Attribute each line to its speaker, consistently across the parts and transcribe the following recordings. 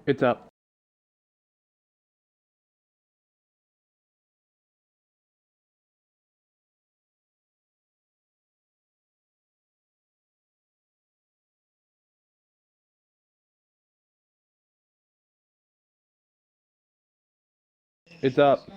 Speaker 1: It's up. It's up.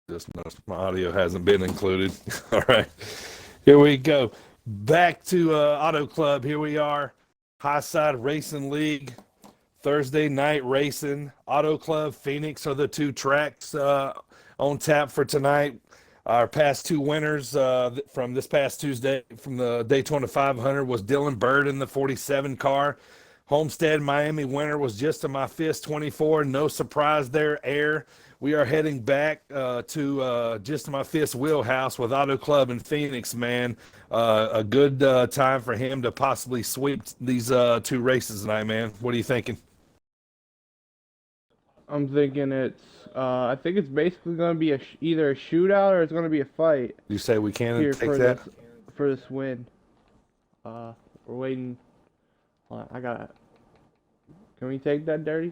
Speaker 2: Just my audio hasn't been included. All right, here we go. Back to Auto Club. Here we are, High Side Racing League, Thursday night racing. Auto Club, Pheonix are the two tracks on tap for tonight. Our past two winners from this past Tuesday from the Daytona 500 was Dylan Bird in the 47 car. Homestead Miami winner was Just in My Fist 24. No surprise there, Air. We are heading back to Just in My Fist wheelhouse with Auto Club and Pheonix, man. A good time for him to possibly sweep these two races tonight, man. What are you thinking?
Speaker 1: I'm thinking I think it's basically going to be either a shootout or it's going to be a fight
Speaker 2: You say we can
Speaker 1: here
Speaker 2: take that?
Speaker 1: for this win. We're waiting. Hold on, I got it. Can we take that, Dirty?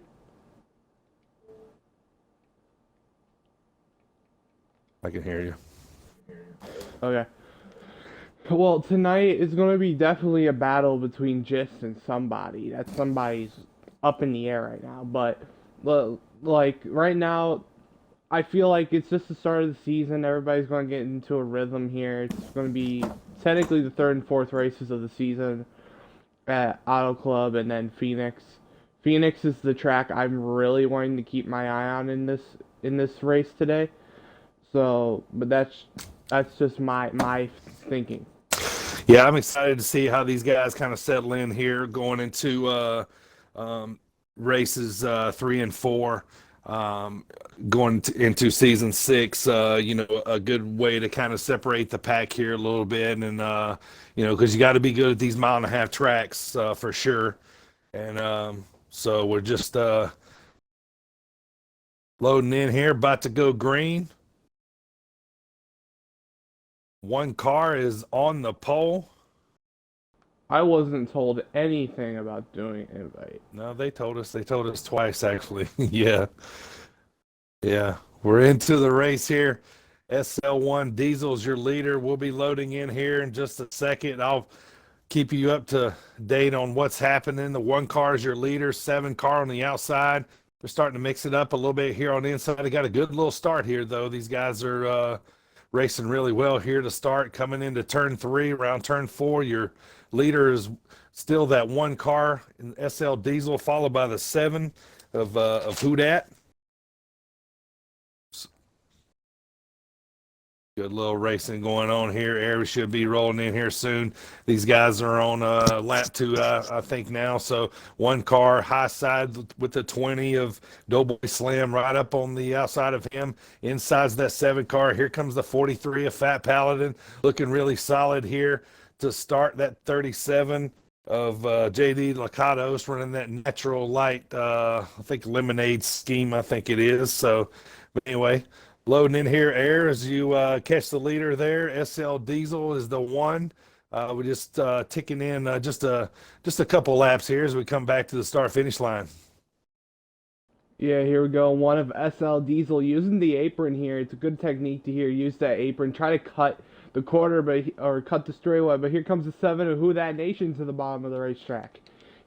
Speaker 2: I can hear you.
Speaker 1: Okay. Well, tonight is going to be definitely a battle between Gist and somebody. That somebody's up in the air right now. But, like, right now, I feel like it's just the start of the season. Everybody's going to get into a rhythm here. It's going to be technically the third and fourth races of the season at Auto Club and then Pheonix. Pheonix is the track I'm really wanting to keep my eye on in this race today. So, but that's just my thinking.
Speaker 2: Yeah, I'm excited to see how these guys kind of settle in here going into races 3 and 4, into season 6. A good way to kind of separate the pack here a little bit, and because you got to be good at these mile-and-a-half tracks for sure. And so we're just loading in here, about to go green. One car is on the pole.
Speaker 1: I wasn't told anything about doing invite.
Speaker 2: No, they told us. They told us twice, actually. Yeah. Yeah. We're into the race here. SL1 Diesel's your leader. We'll be loading in here in just a second. I'll keep you up to date on what's happening. The one car is your leader, 7 car on the outside. They're starting to mix it up a little bit here on the inside. They got a good little start here, though. These guys are racing really well here to start. Coming into turn 3, around turn 4, your leader is still that one car in SL Diesel, followed by the 7 of Who Dat. Good little racing going on here. Air should be rolling in here soon. These guys are on lap 2, I think now. So one car high side with the 20 of Doughboy Slim right up on the outside of him. Inside's that 7 car. Here comes the 43 of Fat Paladin, looking really solid here to start. That 37 of JD Lacados running that natural light, I think lemonade scheme, I think it is. So, but anyway, loading in here, Air, as you catch the leader there. SL Diesel is the one. We're just ticking in just a couple laps here as we come back to the start finish line.
Speaker 1: Yeah, here we go. One of SL Diesel using the apron here. It's a good technique to here. Use that apron. Try to cut the quarter, or cut the straightaway. But here comes the 7 of Who That Nation to the bottom of the racetrack.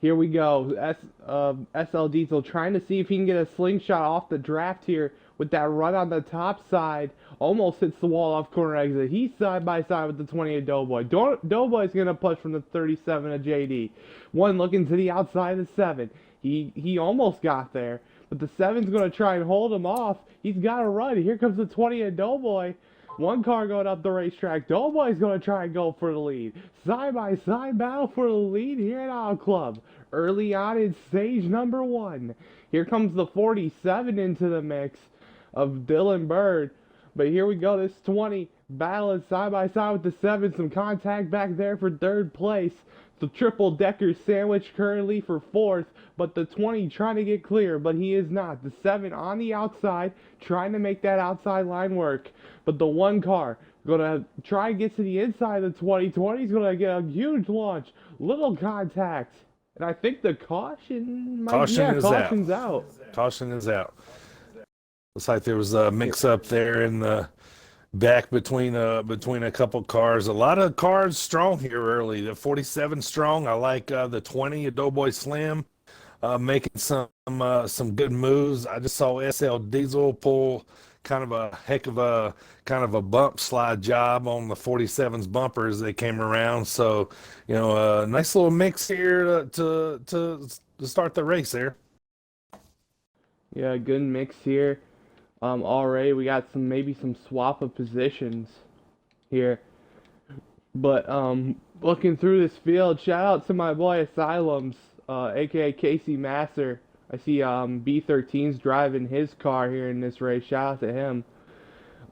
Speaker 1: Here we go. SL Diesel trying to see if he can get a slingshot off the draft here with that run on the top side. Almost hits the wall off corner exit. He's side by side with the 28 Doughboy. Doughboy's going to push from the 37 of JD. One looking to the outside of the 7. He almost got there. But the 7's going to try and hold him off. He's got to run. Here comes the 28 Doughboy. One car going up the racetrack. Doughboy's going to try and go for the lead. Side-by-side battle for the lead here at Auto Club. Early on in stage number 1. Here comes the 47 into the mix of Dylan Bird. But here we go. This 20 battling side-by-side with the 7. Some contact back there for 3rd place. The triple-decker sandwich currently for 4th, but the 20 trying to get clear, but he is not. The 7 on the outside, trying to make that outside line work. But the 1 car going to try and get to the inside of the 20. 20's going to get a huge launch. Little contact. And I think the caution might caution's out.
Speaker 2: Caution is out. Looks like there was a mix-up there in the back between a couple cars. A lot of cars strong here early. The 47 strong. I like the 20, a Doughboy Slim, making some good moves. I just saw SL Diesel pull kind of a heck of a bump slide job on the 47's bumper as they came around. So, you know, a nice little mix here to start the race there.
Speaker 1: Yeah, good mix here. Already we got maybe some swap of positions here. But looking through this field, shout out to my boy Asylums, aka Casey Masser. I see B13's driving his car here in this race. Shout out to him.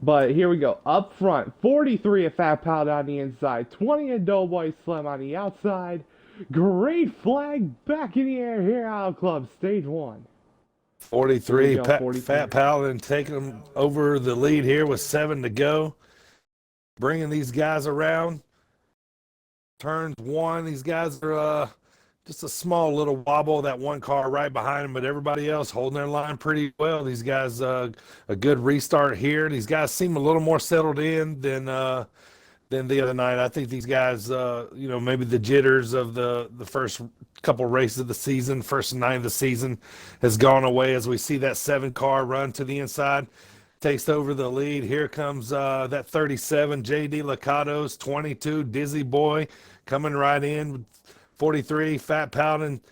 Speaker 1: But here we go. Up front, 43 a Fat Pound on the inside, 20 a Doughboy Slim on the outside. Great flag back in the air here out of Club, stage 1.
Speaker 2: 43, 43. Fat Paladin taking them over the lead here with 7 to go. Bringing these guys around. Turns 1, these guys are just a small little wobble, that 1 car right behind them, but everybody else holding their line pretty well. These guys, a good restart here. These guys seem a little more settled in than the other night. I think these guys, you know, maybe the jitters of the first couple races of the season, first night of the season has gone away as we see that 7 car run to the inside, takes over the lead. Here comes that 37, JD Licados, 22, Dizzy Boy coming right in, 43, Fat Paladin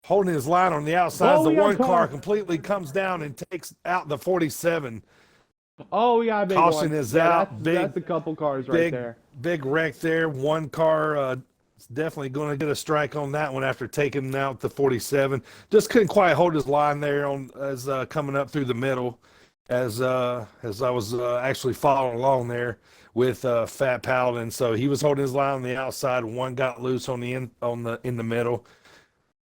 Speaker 2: holding his line on the outside. The 1 car completely comes down and takes out the 47.
Speaker 1: Oh, we got a big
Speaker 2: caution
Speaker 1: one.
Speaker 2: Is out.
Speaker 1: That's a couple cars right there.
Speaker 2: Big wreck there. 1 car definitely going to get a strike on that one after taking out the 47. Just couldn't quite hold his line there on as coming up through the middle as I was actually following along there with Fat Paladin. So he was holding his line on the outside. 1 got loose on in the middle.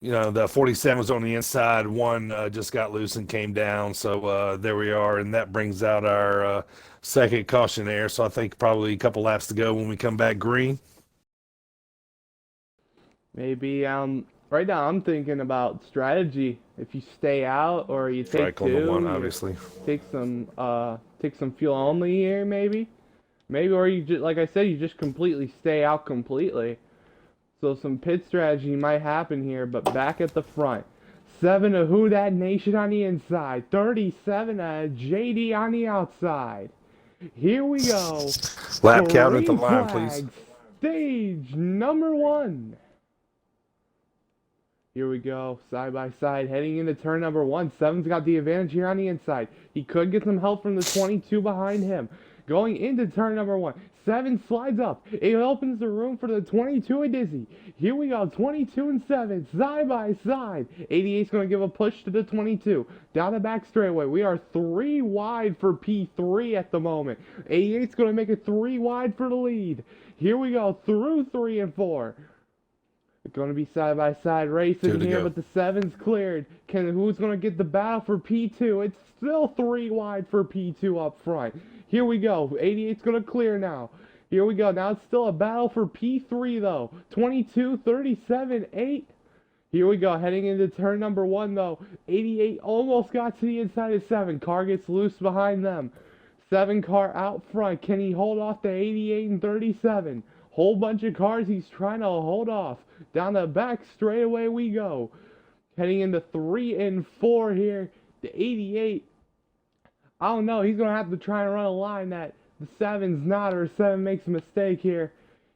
Speaker 2: You know, the 47 was on the inside. 1 just got loose and came down. So there we are, and that brings out our second cautionnaire. So I think probably a couple laps to go when we come back green.
Speaker 1: Maybe right now I'm thinking about strategy. If you stay out or you take
Speaker 2: Strike on the 1, obviously.
Speaker 1: Take some fuel only here, maybe, or you just, like I said, you just completely stay out completely. So some pit strategy might happen here, but back at the front. 7 of Who Dat Nation on the inside. 37 of JD on the outside. Here we go.
Speaker 2: Lap count at the line, please.
Speaker 1: Stage number 1. Here we go, side by side, heading into turn number 1. 7's got the advantage here on the inside. He could get some help from the 22 behind him. Going into turn number 1, 7 slides up. It opens the room for the 22 and Dizzy. Here we go, 22 and 7, side by side. 88's going to give a push to the 22. Down the back straightaway, we are 3 wide for P3 at the moment. 88's going to make it 3 wide for the lead. Here we go, through 3 and 4. It's going to be side-by-side racing here, but the 7's cleared. Who's going to get the battle for P2? It's still 3 wide for P2 up front. Here we go. 88's going to clear now. Here we go. Now it's still a battle for P3, though. 22, 37, 8. Here we go. Heading into turn number 1, though. 88 almost got to the inside of 7. Car gets loose behind them. 7 car out front. Can he hold off the 88 and 37? Whole bunch of cars he's trying to hold off. Down the back straightaway we go. Heading into 3 and 4 here. The 88. I don't know. He's going to have to try and run a line that the 7's not, or 7 makes a mistake here.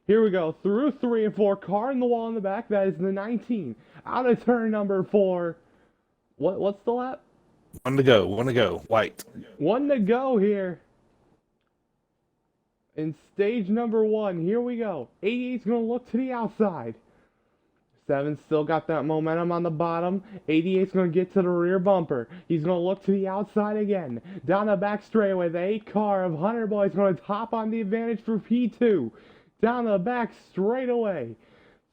Speaker 1: Here we go. Through 3 and 4. Car in the wall in the back. That is the 19. Out of turn number 4. What's the lap?
Speaker 2: One to go. One to go. White.
Speaker 1: One to go here. In stage number 1. Here we go. 88's going to look to the outside. 7 still got that momentum on the bottom. 88's going to get to the rear bumper. He's going to look to the outside again. Down the back straightaway, the 8 car of Hunter Boy is going to top on the advantage for P2. Down the back straightaway.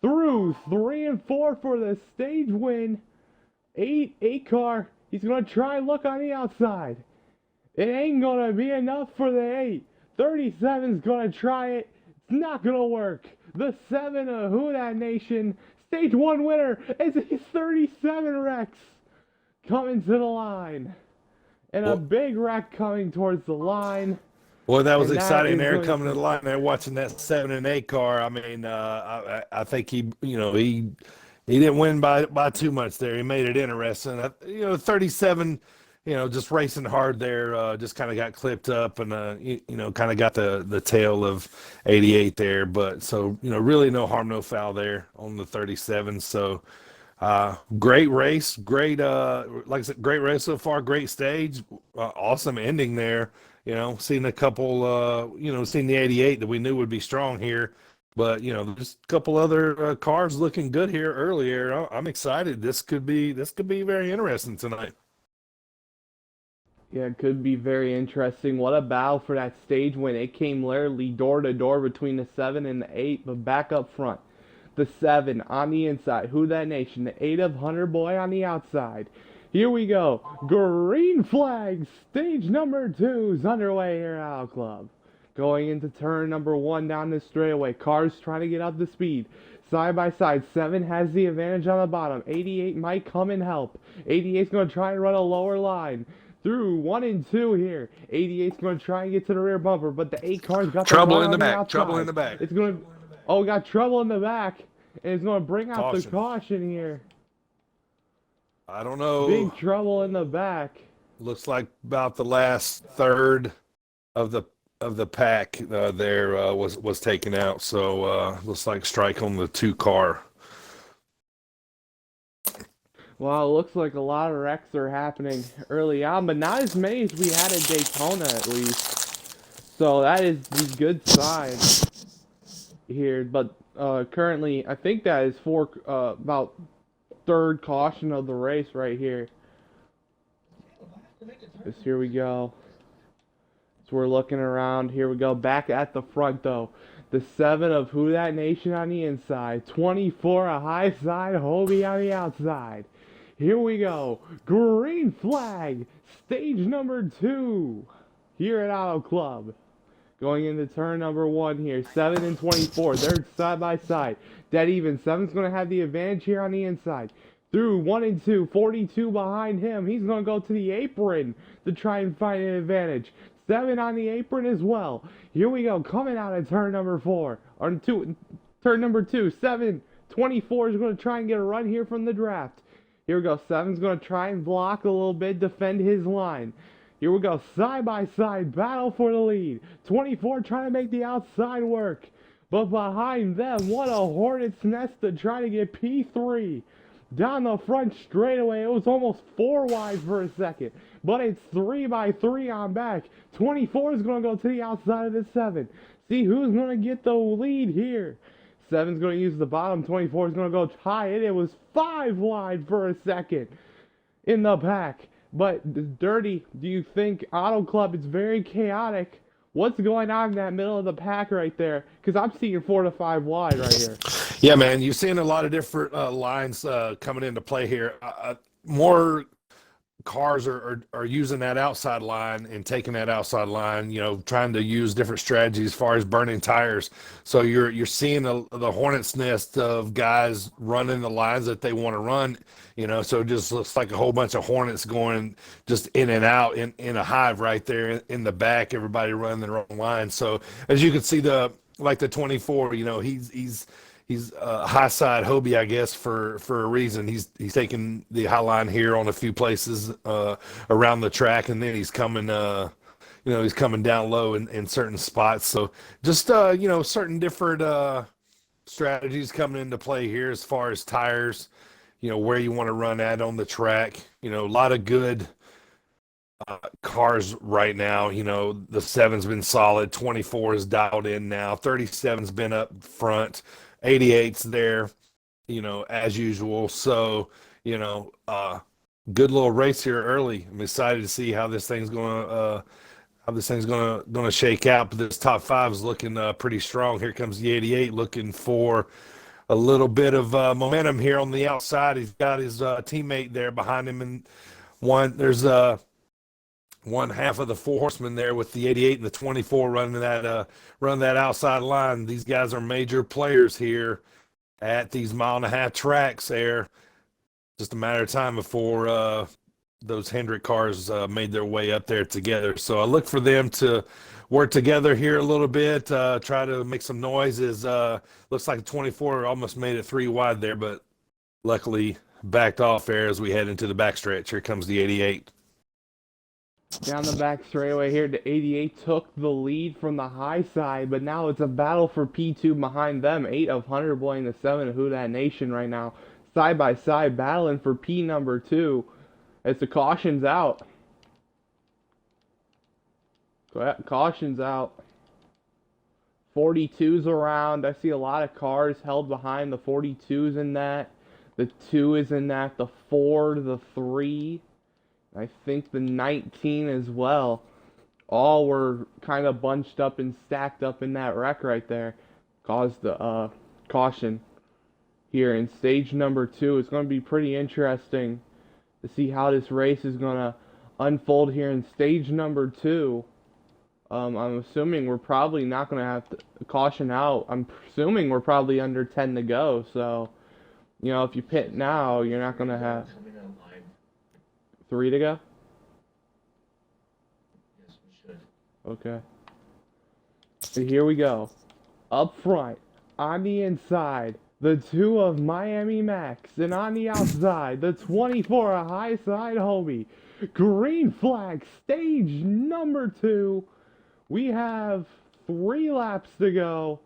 Speaker 1: Through 3 and 4 for the stage win. 8 car. He's going to try and look on the outside. It ain't going to be enough for the 8. 37's going to try it. It's not going to work. The 7 of Who Dat Nation. Stage 1 winner is a 37 Rex coming to the line. And a big wreck coming towards the line.
Speaker 2: Boy, that was exciting there, coming to the line there, watching that 7 and 8 car. I mean, I think he didn't win by too much there. He made it interesting. 37, just racing hard there, just kind of got clipped up and, kind of got the tail of 88 there. But so, really no harm, no foul there on the 37. So, great race, great, like I said, great race so far, great stage, awesome ending there. Seen a couple, seen the 88 that we knew would be strong here. But, there's a couple other cars looking good here earlier. I'm excited. This could be very interesting tonight.
Speaker 1: Yeah, it could be very interesting. What a battle for that stage win. It came literally door to door between the 7 and the 8, but back up front. The 7 on the inside. Who Dat Nation. The 8 of Hunter Boy on the outside. Here we go. Green flag. Stage number 2 is underway here at Auto Club. Going into turn number 1 down the straightaway. Cars trying to get up to speed. Side by side. 7 has the advantage on the bottom. 88 might come and help. 88's going to try and run a lower line. Through 1 and 2 here. 88's going to try and get to the rear bumper, but the 8 car's got
Speaker 2: trouble in the back. Trouble in the back.
Speaker 1: It's going to. Oh, got trouble in the back, and it's going to bring out
Speaker 2: Caution.
Speaker 1: the caution here.
Speaker 2: I don't know.
Speaker 1: Big trouble in the back.
Speaker 2: Looks like about the last third of the pack there was taken out. So looks like strike on the 2 car.
Speaker 1: Well, it looks like a lot of wrecks are happening early on, but not as many as we had at Daytona, at least. So that is the good sign here. But currently, I think that is for about third caution of the race right here. Here we go. So we're looking around. Here we go. Back at the front, though. The 7 of Who Dat Nation on the inside. 24 a high side. Hobie on the outside. Here we go. Green flag. Stage number 2 here at Auto Club. Going into turn number 1 here. 7 and 24. They're side by side. Dead even. 7's going to have the advantage here on the inside. Through 1 and 2. 42 behind him. He's going to go to the apron to try and find an advantage. 7 on the apron as well. Here we go. Coming out of turn number 4. Or turn number 2. 7. 24 is going to try and get a run here from the draft. Here we go. 7's going to try and block a little bit, defend his line. Here we go. Side by side battle for the lead. 24 trying to make the outside work. But behind them, what a hornet's nest to try to get P3. Down the front straightaway. It was almost 4 wide for a second. But it's 3 by 3 on back. 24 is going to go to the outside of the 7. See who's going to get the lead here. 7's going to use the bottom. 24 is going to go high. And it was 5 wide for a second in the pack. But, Dirty, do you think Auto Club is very chaotic? What's going on in that middle of the pack right there? Because I'm seeing 4 to 5 wide right here.
Speaker 2: Yeah, man, you're seeing a lot of different lines coming into play here. More cars are using that outside line and taking that outside line, trying to use different strategies as far as burning tires. So you're seeing the hornet's nest of guys running the lines that they want to run, so it just looks like a whole bunch of hornets going just in and out in a hive right there in the back, everybody running the wrong line. So as you can see, the like the 24. You know, he's high side Hobie, I guess, for a reason. He's taking the high line here on a few places around the track, and then he's coming. He's coming down low in certain spots. So just certain different strategies coming into play here as far as tires. You know, where you want to run at on the track. You know, a lot of good cars right now. You know, the 7's been solid. 24 is dialed in now. 37's been up front. 88's there, you know, as usual. So, good little race here early. I'm excited to see how this thing's gonna shake out. But this top five is looking pretty strong. Here comes the 88, looking for a little bit of momentum here on the outside. He's got his teammate there behind him, and there's one half of the four horsemen there with the 88 and the 24 running that outside line. These guys are major players here at these 1.5 mile tracks there. Just a matter of time before those Hendrick cars made their way up there together. So I look for them to work together here a little bit, try to make some noises. Looks like the 24 almost made it 3 wide there, but luckily backed off there as we head into the backstretch. Here comes the 88.
Speaker 1: Down the back straightaway here, the 88 took the lead from the high side, but now it's a battle for P2 behind them. 8 of Hunter Boy and the 7 of Who Dat Nation right now, side by side, battling for P number 2. As the caution's out. Caution's out. 42's around. I see a lot of cars held behind. The 42's in that. The 2 is in that. The 4, the 3. I think the 19 as well. All were kind of bunched up and stacked up in that wreck right there. Caused the caution here in stage number 2. It's going to be pretty interesting to see how this race is going to unfold here in stage number 2. I'm assuming we're probably not going to have to caution out. I'm assuming we're probably under 10 to go. So, if you pit now, you're not going to have 3 to go?
Speaker 3: Yes, we should.
Speaker 1: Okay. So here we go. Up front, on the inside, the 2 of Miami Max, and on the outside, the 24 of High Side Hobie. Green flag, stage number 2. We have 3 laps to go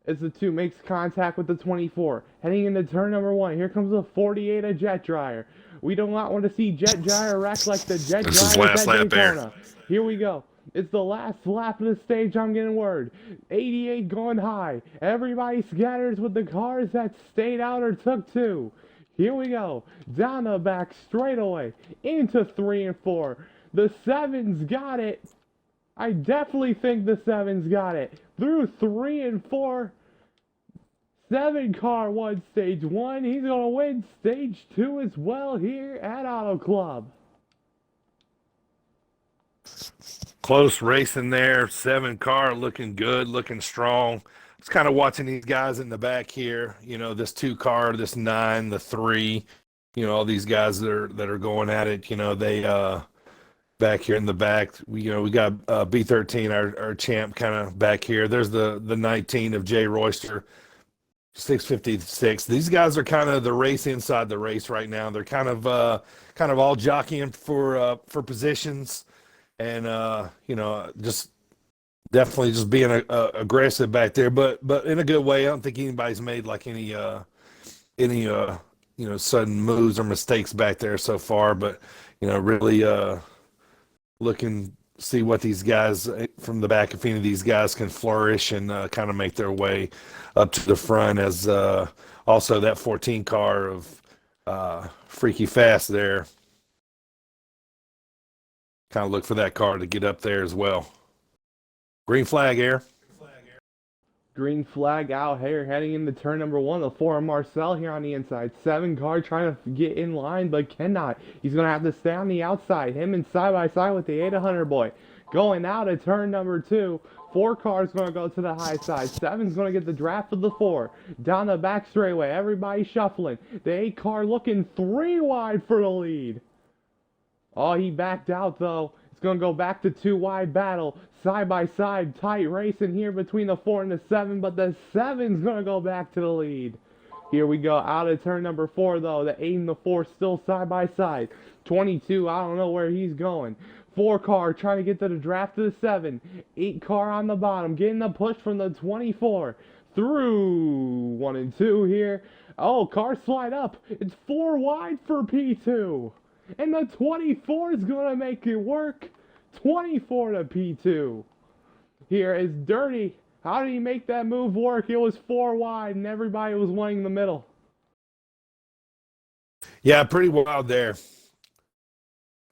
Speaker 1: as the 2 makes contact with the 24. Heading into turn number 1, here comes the 48 of Jet Dryer. We do not want to see Jet Dryer wreck like the Jet Dryer at Daytona. Here we go. It's the last lap of the stage, I'm getting word. 88 going high. Everybody scatters with the cars that stayed out or took 2. Here we go. Down the back straightaway. Into 3 and 4. The 7's got it. I definitely think the 7's got it. Through 3 and 4. 7 car won stage 1. He's going to win stage 2 as well here at Auto Club.
Speaker 2: Close racing there. 7 car looking good, looking strong. It's kind of watching these guys in the back here. This 2 car, this 9, the 3. All these guys that are going at it. They back here in the back. We got B13, our champ, kind of back here. There's the 19 of Jay Royster. 656. These guys are kind of the race inside the race right now. They're kind of all jockeying for positions, and just definitely just being aggressive back there, but in a good way. I don't think anybody's made like any sudden moves or mistakes back there so far. But really looking see what these guys from the back, if any of these guys can flourish and kind of make their way up to the front, as also that 14 car of Freaky Fast there. Kind of look for that car to get up there as well. Green flag, Air.
Speaker 1: Green flag out here, heading into turn number 1. The 4 of Marcel here on the inside. 7 car trying to get in line, but cannot. He's going to have to stay on the outside. Him and side by side with the 8 of Hunter Boy. Going out of turn number 2. 4 cars going to go to the high side. 7's going to get the draft of the 4. Down the back straightaway. Everybody shuffling. The 8 car looking 3 wide for the lead. Oh, he backed out though. It's going to go back to 2 wide battle. Side by side, tight racing here between the 4 and the 7, but the 7's going to go back to the lead. Here we go, out of turn number 4 though. The 8 and the 4 still side by side. 22, I don't know where he's going. 4 car trying to get to the draft of the 7. 8 car on the bottom, getting the push from the 24. Through 1 and 2 here. Oh, car slide up. It's 4 wide for P2. And the 24 is going to make it work. 24 to P2. Here is Dirty. How did he make that move work? It was 4 wide and everybody was wanting the middle.
Speaker 2: Yeah, pretty wild there.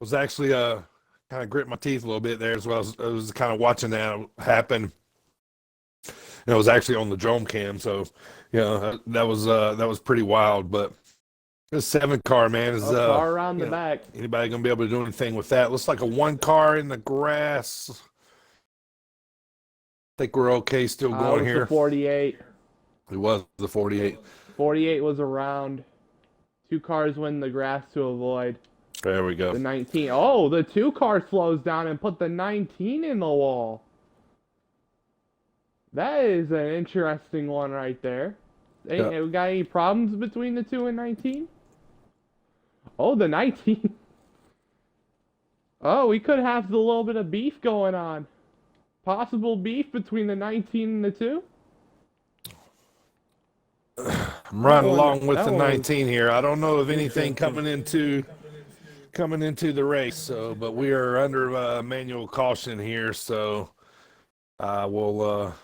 Speaker 2: Was actually kind of grit my teeth a little bit there as well. I was kind of watching that happen. And it was actually on the drone cam, so that was pretty wild. But this 7 car, man, is
Speaker 1: car around the back.
Speaker 2: Anybody gonna be able to do anything with that? Looks like a 1 car in the grass. I think we're okay still going here.
Speaker 1: The 48.
Speaker 2: It was the 48.
Speaker 1: 48 was around. 2 cars went in the grass to avoid.
Speaker 2: There we go.
Speaker 1: The 19. Oh, the 2 car slows down and put the 19 in the wall. That is an interesting one right there.
Speaker 2: Yeah.
Speaker 1: We got any problems between the 2 and 19? Oh, the 19. Oh, we could have a little bit of beef going on. Possible beef between the 19 and the 2?
Speaker 2: I'm riding along with the 19 here. I don't know of anything coming into the race, but we are under manual caution here, so we'll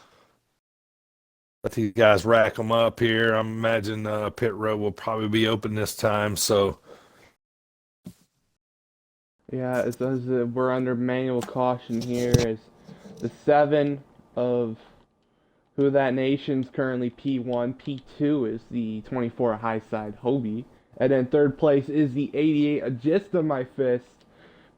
Speaker 2: let these guys rack them up here. I imagine pit road will probably be open this time, so.
Speaker 1: Yeah, it says we're under manual caution here. Is the 7 of Who That Nation's currently P1. P2 is the 24 high side Hobie. And then 3rd place is the 88 Just of My Fist.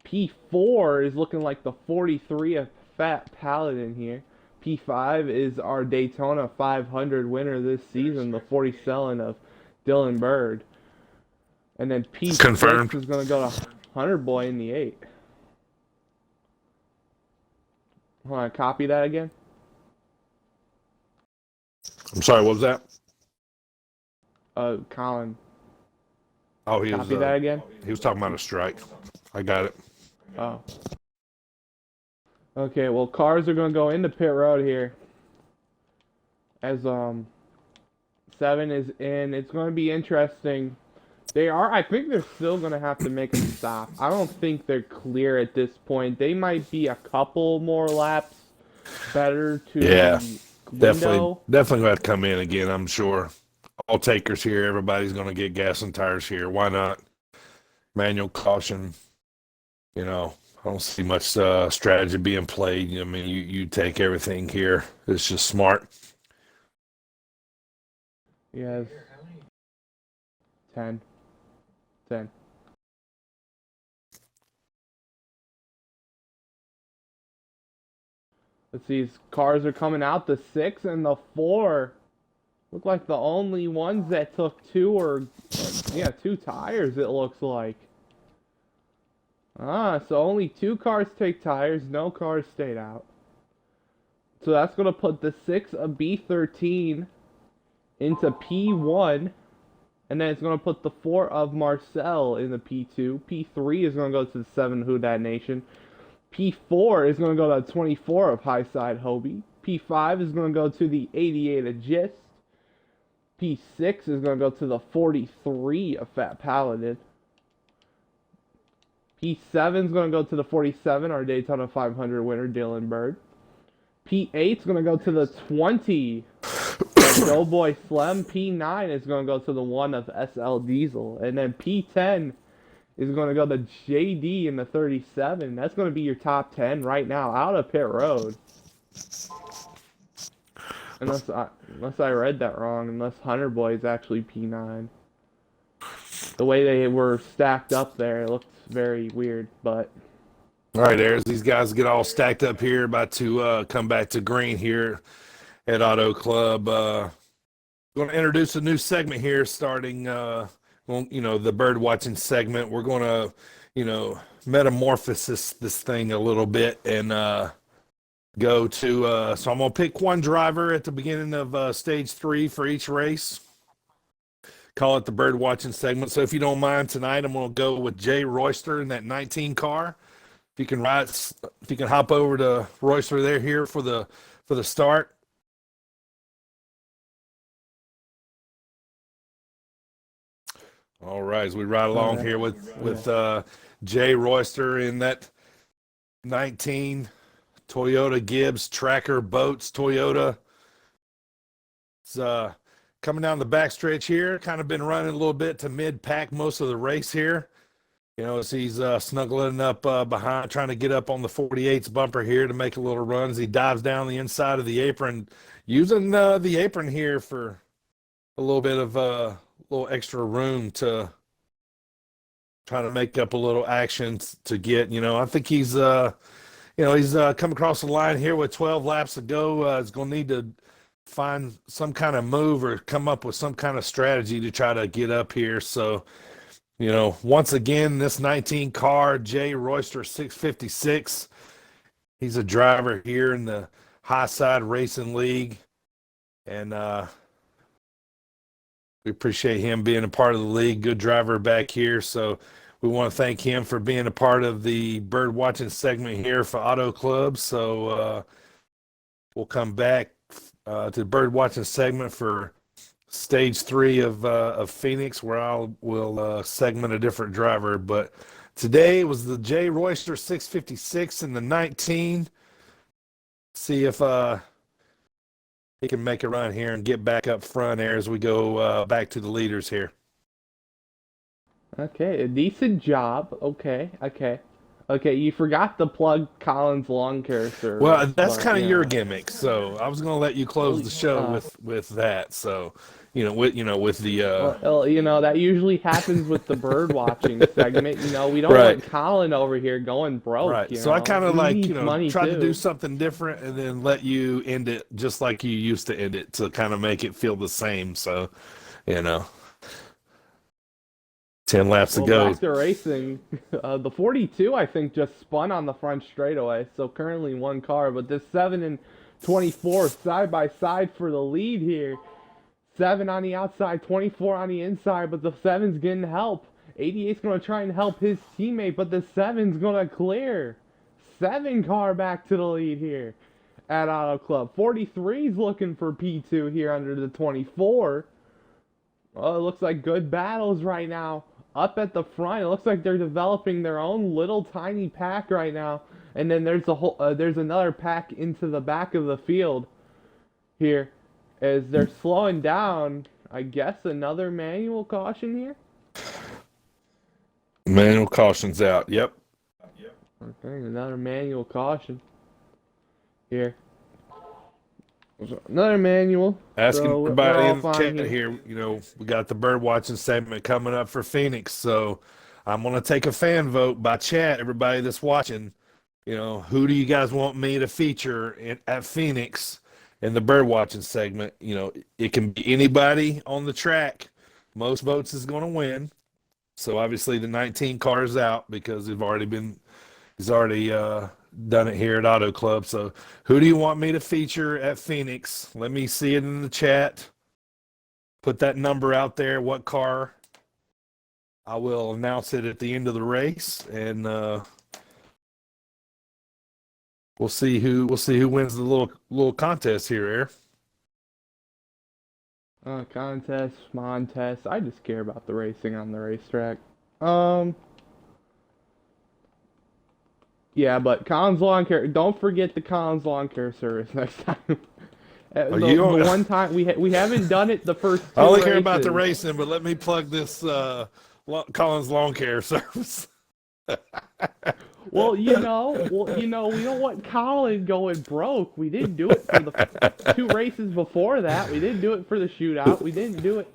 Speaker 1: P4 is looking like the 43 of Fat Paladin here. P5 is our Daytona 500 winner this season, the 47 of Dylan Bird. And then P6
Speaker 2: Confirmed.
Speaker 1: is going to go to Hunter Boy in the 8. Want to copy that again?
Speaker 2: I'm sorry, what was that?
Speaker 1: Colin.
Speaker 2: Oh, he
Speaker 1: Copy
Speaker 2: was
Speaker 1: that again?
Speaker 2: He was talking about a strike. I got it.
Speaker 1: Oh. Okay, well, cars are going to go into pit road here. As 7 is in. It's going to be interesting. I think they're still going to have to make a stop. I don't think they're clear at this point. They might be a couple more laps better to the window.
Speaker 2: Definitely going to have to come in again, I'm sure. All takers here. Everybody's going to get gas and tires here. Why not? Manual caution. I don't see much strategy being played. I mean, you take everything here. It's just smart.
Speaker 1: Yes. 10. Let's see, his cars are coming out. The 6 and the 4 look like the only ones that took 2 tires, it looks like. So only 2 cars take tires, no cars stayed out. So that's going to put the 6 of B13 into P1. And then it's going to put the 4 of Marcel in the P2. P3 is going to go to the 7 Who Dat Nation. P4 is going to go to the 24 of Highside Hobie. P5 is going to go to the 88 of Gist. P6 is going to go to the 43 of Fat Paladin. P7 is going to go to the 47, our Daytona 500 winner, Dylan Bird. P8 is going to go to the 20 of Doughboy Slem. P9 is going to go to the 1 of SL Diesel. And then P10 is going to go to JD in the 37. That's going to be your top 10 right now out of pit road. Unless I read that wrong. Unless Hunter Boy is actually P9. The way they were stacked up there, it looked very weird, but...
Speaker 2: All right, as these guys get all stacked up here, about to come back to green here at Auto Club. Going to introduce a new segment here starting, the bird watching segment. We're going to, metamorphosis this thing a little bit and go to. So I'm gonna pick one driver at the beginning of stage 3 for each race. Call it the bird watching segment. So if you don't mind tonight, I'm gonna go with Jay Royster in that 19 car. If you can hop over to Royster there here for the start. All right, as we ride along
Speaker 1: Okay.
Speaker 2: here with Jay Royster in that 19 Toyota Gibbs Tracker Boats Toyota. It's coming down the backstretch here. Kind of been running a little bit to mid-pack most of the race here. You know, as he's snuggling up behind, trying to get up on the 48s bumper here to make a little run as he dives down the inside of the apron, using the apron here for a little bit of little extra room to try to make up a little action to get. You know, I think he's he's come across the line here with 12 laps to go. He's going to need to find some kind of move or come up with some kind of strategy to try to get up here. So, you know, once again, this 19 car, Jay Royster 656. He's a driver here in the High Side Racing League. And we appreciate him being a part of the league. Good driver back here. So we want to thank him for being a part of the bird watching segment here for Auto Club. So we'll come back to the bird watching segment for stage 3 of Pheonix, where will segment a different driver. But today it was the Jay Royster 656 and the 19. See if he can make a run here and get back up front there as we go back to the leaders here.
Speaker 1: Okay, a decent job. Okay. You forgot to plug Colin's lawn care service.
Speaker 2: Well, that's
Speaker 1: but,
Speaker 2: kind of
Speaker 1: you
Speaker 2: your
Speaker 1: know.
Speaker 2: gimmick, so I was going to let you close the show with that. So, with the
Speaker 1: Well, you know, that usually happens with the bird watching segment. You know, we don't
Speaker 2: Right.
Speaker 1: want Colin over here going broke.
Speaker 2: right.
Speaker 1: You
Speaker 2: So I
Speaker 1: know?
Speaker 2: kind of
Speaker 1: He
Speaker 2: like
Speaker 1: needs money
Speaker 2: tried to
Speaker 1: too.
Speaker 2: do something different and then let you end it just like you used to end it to kind of make it feel the same. So, you know, 10 laps to
Speaker 1: Well,
Speaker 2: go.
Speaker 1: back to racing. The 42, I think, just spun on the front straightaway. So currently one car, but this 7 and 24 side by side for the lead here. 7 on the outside, 24 on the inside, but the 7's getting help. 88's going to try and help his teammate, but the 7's going to clear. 7 car back to the lead here at Auto Club. 43's looking for P2 here under the 24. Oh, it looks like good battles right now. Up at the front, it looks like they're developing their own little tiny pack right now. And then there's there's another pack into the back of the field here. As they're slowing down, I guess another manual caution here.
Speaker 2: Manual caution's out. Yep.
Speaker 1: Okay, another manual caution here. Another manual.
Speaker 2: Asking
Speaker 1: So we're
Speaker 2: everybody
Speaker 1: all
Speaker 2: in the
Speaker 1: fine
Speaker 2: chat here, we got the bird watching segment coming up for Pheonix. So I'm going to take a fan vote by chat. Everybody that's watching, who do you guys want me to feature at Pheonix in the bird watching segment? It can be anybody on the track. Most votes is going to win. So obviously the 19 car is out because he's already done it here at Auto Club. So who do you want me to feature at Pheonix? Let me see it in the chat. Put that number out there. What car? I will announce it at the end of the race, and we'll see who wins the little contest here, Air.
Speaker 1: Contest, Montest. I just care about the racing on the racetrack. Yeah, but Colin's Lawn Care. Don't forget the Colin's Lawn Care service next time. The one time we haven't done it the first 2
Speaker 2: I only
Speaker 1: races.
Speaker 2: care about the racing, but let me plug this Colin's Lawn Care service.
Speaker 1: Well, we don't want Colin going broke. We didn't do it for the 2 races before that. We didn't do it for the shootout. We didn't do it.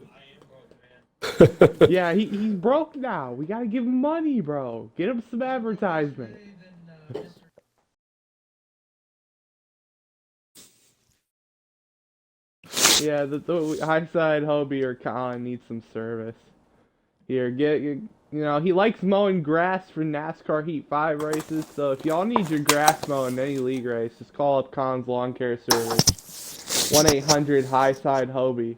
Speaker 1: Yeah, he's broke now. We gotta give him money, bro. Get him some advertisement. Yeah, the high side Hobie or Colin needs some service. Here, he likes mowing grass for NASCAR Heat 5 races. So if y'all need your grass mowing in any league race, just call up Con's Lawn Care Service. 1-800-HIGH-SIDE-HOBIE.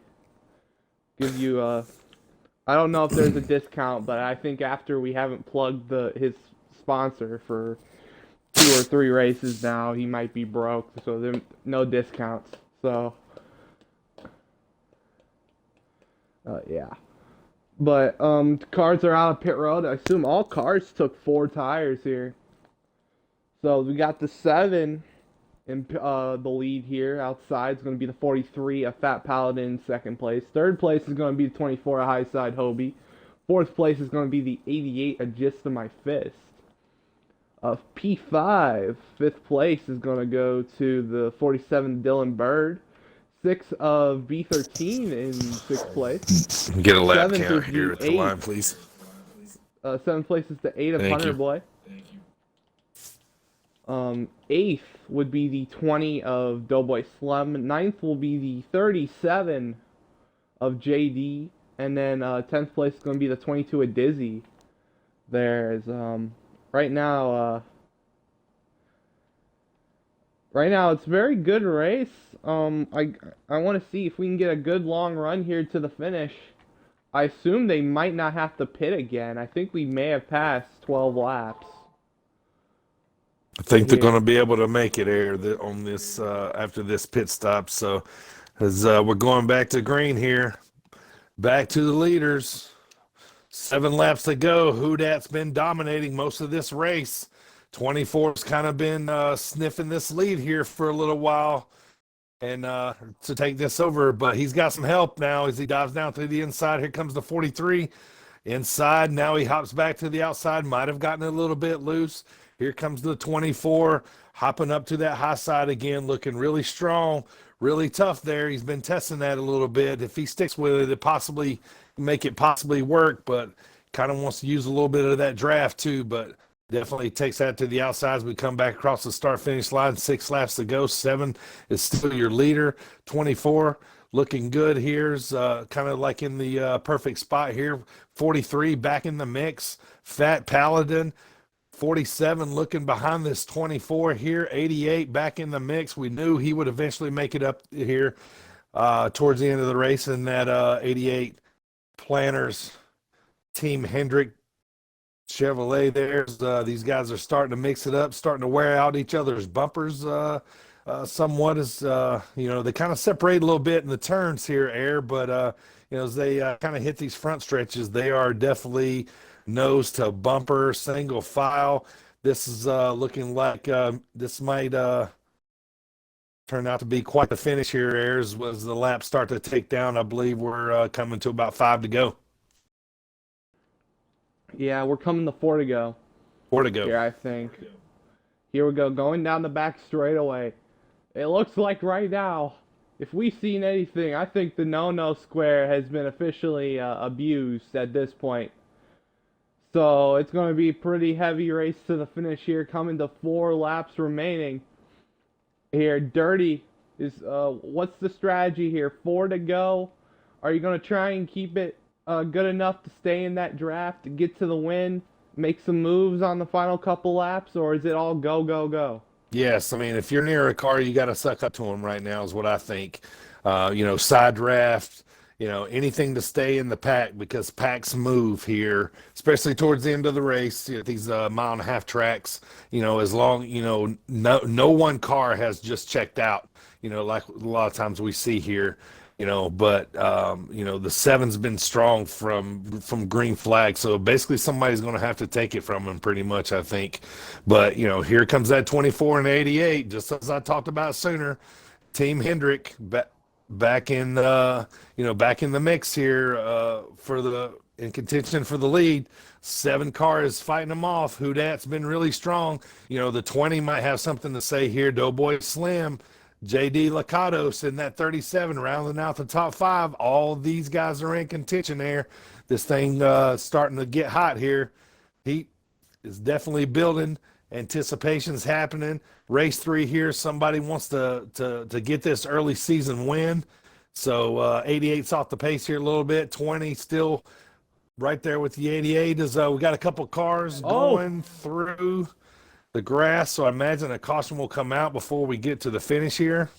Speaker 1: Give you I don't know if there's a discount, but I think after we haven't plugged his sponsor for 2 or 3 races now, he might be broke. So there no discounts. So yeah. But cars are out of pit road. I assume all cars took 4 tires here. So we got the 7 in the lead here. Outside is going to be the 43, a Fat Paladin in second place. Third place is going to be the 24, a High Side Hobie. Fourth place is going to be the 88, a Gist to My Fist. P5, fifth place is going to go to the 47, Dylan Bird. 6 of B13 in 6th place.
Speaker 2: Get a lap
Speaker 1: Seventh
Speaker 2: count
Speaker 1: is
Speaker 2: here
Speaker 1: the
Speaker 2: at the line, please.
Speaker 1: 7th place is the 8 of
Speaker 2: Thank
Speaker 1: Hunter
Speaker 2: you.
Speaker 1: Boy. 8th would be the 20 of Doughboy Slum. 9th will be the 37 of JD. And then 10th place is going to be the 22 of Dizzy. There's right now it's a very good race. I want to see if we can get a good long run here to the finish. I assume they might not have to pit again. I think we may have passed 12 laps.
Speaker 2: I think they're going to be able to make it on this after this pit stop. So as we're going back to green here, back to the leaders. 7 laps to go. Who Dat's been dominating most of this race. 24's kind of been sniffing this lead here for a little while and to take this over, but he's got some help now as he dives down to the inside. Here comes the 43 inside. Now he hops back to the outside. Might have gotten a little bit loose. Here comes the 24 hopping up to that high side again, looking really strong, really tough there. He's been testing that a little bit. If he sticks with it, it possibly make it possibly work, but kind of wants to use a little bit of that draft too, but definitely takes that to the outside as we come back across the start-finish line. 6 laps to go. 7 is still your leader. 24 looking good here. Is kind of like in the perfect spot here. 43 back in the mix. Fat Paladin. 47 looking behind this 24 here. 88 back in the mix. We knew he would eventually make it up here towards the end of the race in that 88 Planners Team Hendrick Chevrolet. These guys are starting to mix it up, starting to wear out each other's bumpers somewhat. As they kind of separate a little bit in the turns here, but as they kind of hit these front stretches, they are definitely nose to bumper, single file. This is looking like this might turn out to be quite the finish here, Ayers. Was the lap start to take down? I believe we're coming to about 5 to go.
Speaker 1: Yeah, we're coming to 4 to go.
Speaker 2: 4 to go.
Speaker 1: Here, I think. Here we go, going down the back straightaway. It looks like right now, if we've seen anything, I think the no-no square has been officially abused at this point. So it's going to be a pretty heavy race to the finish here, coming to 4 laps remaining. Here, Dirty is, what's the strategy here? 4 to go. Are you going to try and keep it good enough to stay in that draft, to get to the win, make some moves on the final couple laps, or is it all go, go, go?
Speaker 2: Yes, I mean, if you're near a car, you got to suck up to them right now is what I think. Side draft, anything to stay in the pack because packs move here, especially towards the end of the race. These 1.5-mile tracks, as long, no one car has just checked out, like a lot of times we see here. But the 7's been strong from green flag. So basically somebody's going to have to take it from him pretty much, I think. But, here comes that 24 and 88, just as I talked about sooner. Team Hendrick back in the mix here in contention for the lead. 7 cars fighting them off. Who Dat's been really strong. The 20 might have something to say here. Doughboy Slim. JD Lacados in that 37, rounding out the top 5. All these guys are in contention there. This thing starting to get hot here. Heat is definitely building. Anticipation's happening. Race 3 here. Somebody wants to get this early season win. So 88's off the pace here a little bit. 20 still right there with the 88 is we got a couple cars
Speaker 1: Oh,
Speaker 2: going through the grass, so I imagine a caution will come out before we get to the finish here.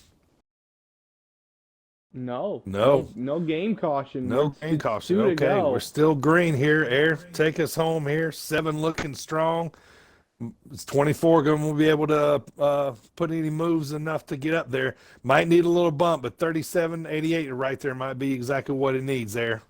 Speaker 1: no,
Speaker 2: No,
Speaker 1: no game caution.
Speaker 2: no game
Speaker 1: It's
Speaker 2: caution.
Speaker 1: two to
Speaker 2: Okay, we're
Speaker 1: go.
Speaker 2: still green here. Air, take us home here. 7 looking strong. It's 24 going to be able to put any moves enough to get up there. Might need a little bump, but 37, 88 right there might be exactly what it needs there.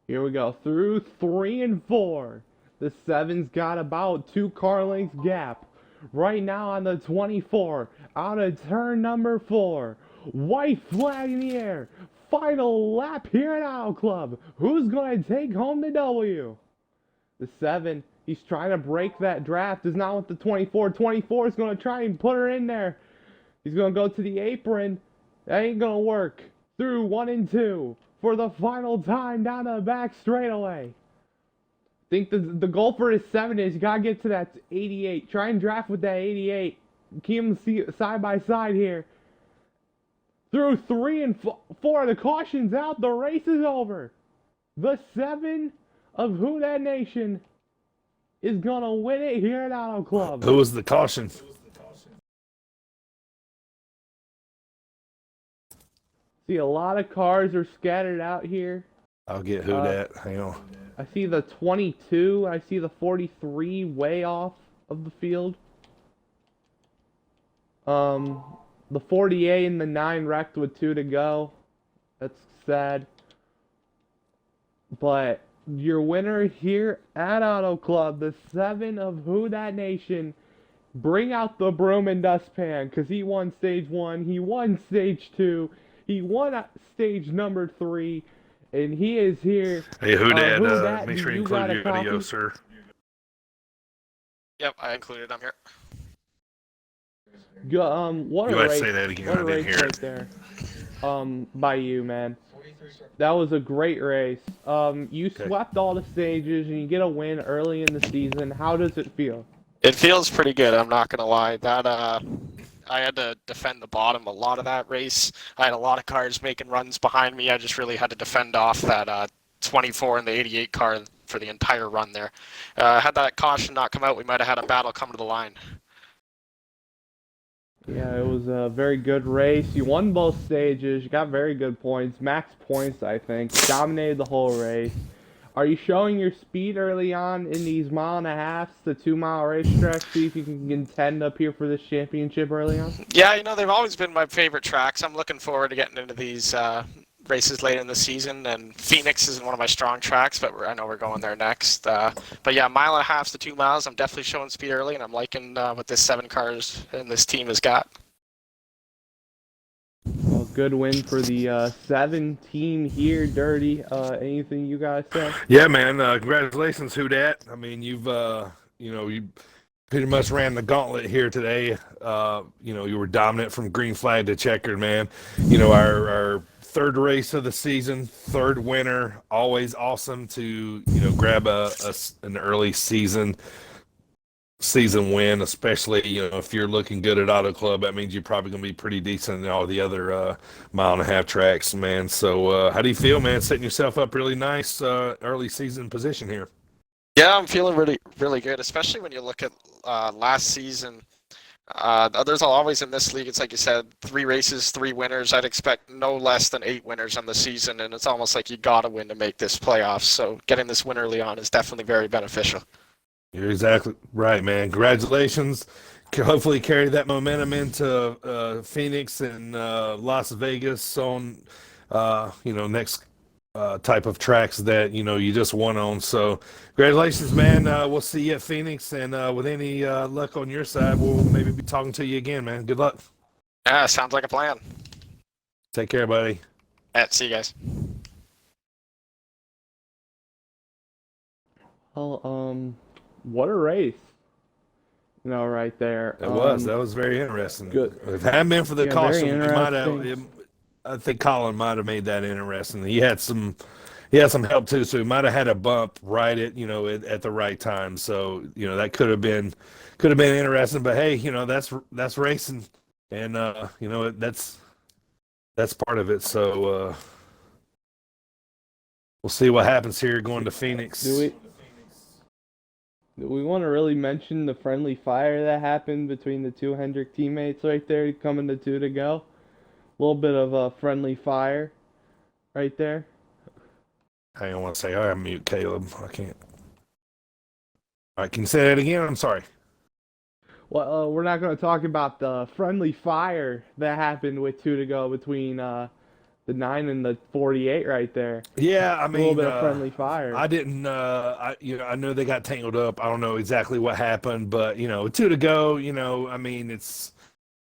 Speaker 1: Here we go. Through 3 and 4. The 7's got about 2 car lengths gap. Right now on the 24. Out of turn number 4. White flag in the air. Final lap here at Auto Club. Who's going to take home the W? The 7, he's trying to break that draft. Is not with the 24. 24 is going to try and put her in there. He's going to go to the apron. That ain't going to work. Through 1 and 2 for the final time down the back straightaway. I think the goal for his 7 is you got to get to that 88. Try and draft with that 88. Keep them side by side here. Through 3 and 4, the caution's out. The race is over. The 7 of Who Dat Nation is going to win it here at Auto Club.
Speaker 2: Who was the caution?
Speaker 1: See, a lot of cars are scattered out here.
Speaker 2: I'll get who that. Hang on.
Speaker 1: I see the 22. I see the 43 way off of the field. The 48 and the 9 wrecked with 2 to go. That's sad. But your winner here at Auto Club, the 7 of Who Dat Nation, bring out the broom and dustpan, because he won stage 1, he won stage 2, he won stage number 3, and he is here.
Speaker 2: Hey, who
Speaker 1: Dat?
Speaker 2: that? Make sure you
Speaker 1: got
Speaker 2: include
Speaker 1: a
Speaker 2: your video,
Speaker 1: copy?
Speaker 2: sir.
Speaker 3: Yep, I included. I'm here.
Speaker 1: What
Speaker 2: You
Speaker 1: a
Speaker 2: might
Speaker 1: race!
Speaker 2: say that again.
Speaker 1: What
Speaker 2: I
Speaker 1: a
Speaker 2: didn't
Speaker 1: race
Speaker 2: hear
Speaker 1: right
Speaker 2: it.
Speaker 1: there. By you, man. That was a great race. You
Speaker 2: Okay.
Speaker 1: swept all the stages and you get a win early in the season. How does it feel?
Speaker 3: It feels pretty good. I'm not gonna lie. That I had to defend the bottom a lot of that race. I had a lot of cars making runs behind me. I just really had to defend off that 24 and the 88 car for the entire run there. Had that caution not come out, we might have had a battle come to the line.
Speaker 1: Yeah, it was a very good race. You won both stages. You got very good points. Max points, I think. Dominated the whole race. Are you showing your speed early on in these 1.5 to 2 mile racetracks? See if you can contend up here for this championship early on?
Speaker 3: Yeah, you know, they've always been my favorite tracks. I'm looking forward to getting into these races later in the season, and Pheonix is one of my strong tracks, but I know we're going there next. But yeah, 1.5 to 2 miles, I'm definitely showing speed early, and I'm liking what this 7 cars and this team has got.
Speaker 1: Well, good win for the 7 team here, Dirty. Anything you guys say?
Speaker 2: Yeah, man. Congratulations, who dat? I mean, you pretty much ran the gauntlet here today. You were dominant from green flag to checkered, man. Our third race of the season, third winner. Always awesome to grab an early season win, especially if you're looking good at Auto Club. That means you're probably going to be pretty decent in all the other 1.5 tracks, man. So how do you feel, man, setting yourself up really nice early season position here?
Speaker 3: Yeah, I'm feeling really, really good, especially when you look at last season. There's always in this league, it's like you said, 3 races, 3 winners. I'd expect no less than 8 winners on the season, and it's almost like you got to win to make this playoffs. So getting this win early on is definitely very beneficial.
Speaker 2: You're exactly right, man. Congratulations. Hopefully carry that momentum into Phoenix and Las Vegas on, next type of tracks that, you just won on. So congratulations, man. We'll see you at Phoenix, and with any luck on your side, we'll maybe be talking to you again, man. Good luck.
Speaker 3: Yeah, sounds like a plan.
Speaker 2: Take care, buddy.
Speaker 3: Yeah, see you guys.
Speaker 1: Well, what a race. Right there.
Speaker 2: That was very interesting.
Speaker 1: Good.
Speaker 2: If it hadn't been for the
Speaker 1: Yeah,
Speaker 2: caution,
Speaker 1: very
Speaker 2: we might have.
Speaker 1: interesting.
Speaker 2: I think Colin might have made that interesting. He had some help too, so he might have had a bump right at the right time. So that could have been interesting. But hey, that's racing, and that's part of it. So we'll see what happens here going to Phoenix.
Speaker 1: Do we want to really mention the friendly fire that happened between the two Hendrick teammates right there coming to 2 to go? A little bit of a friendly fire right there.
Speaker 2: I don't want to say, I mute Caleb. I can't. All right, can you say that again? I'm sorry.
Speaker 1: Well, we're not going to talk about the friendly fire that happened with 2 to go between the 9 and the 48 right there.
Speaker 2: Yeah, I
Speaker 1: A little
Speaker 2: mean,
Speaker 1: bit of friendly fire.
Speaker 2: I didn't. I know they got tangled up. I don't know exactly what happened, but 2 to go. I mean, it's.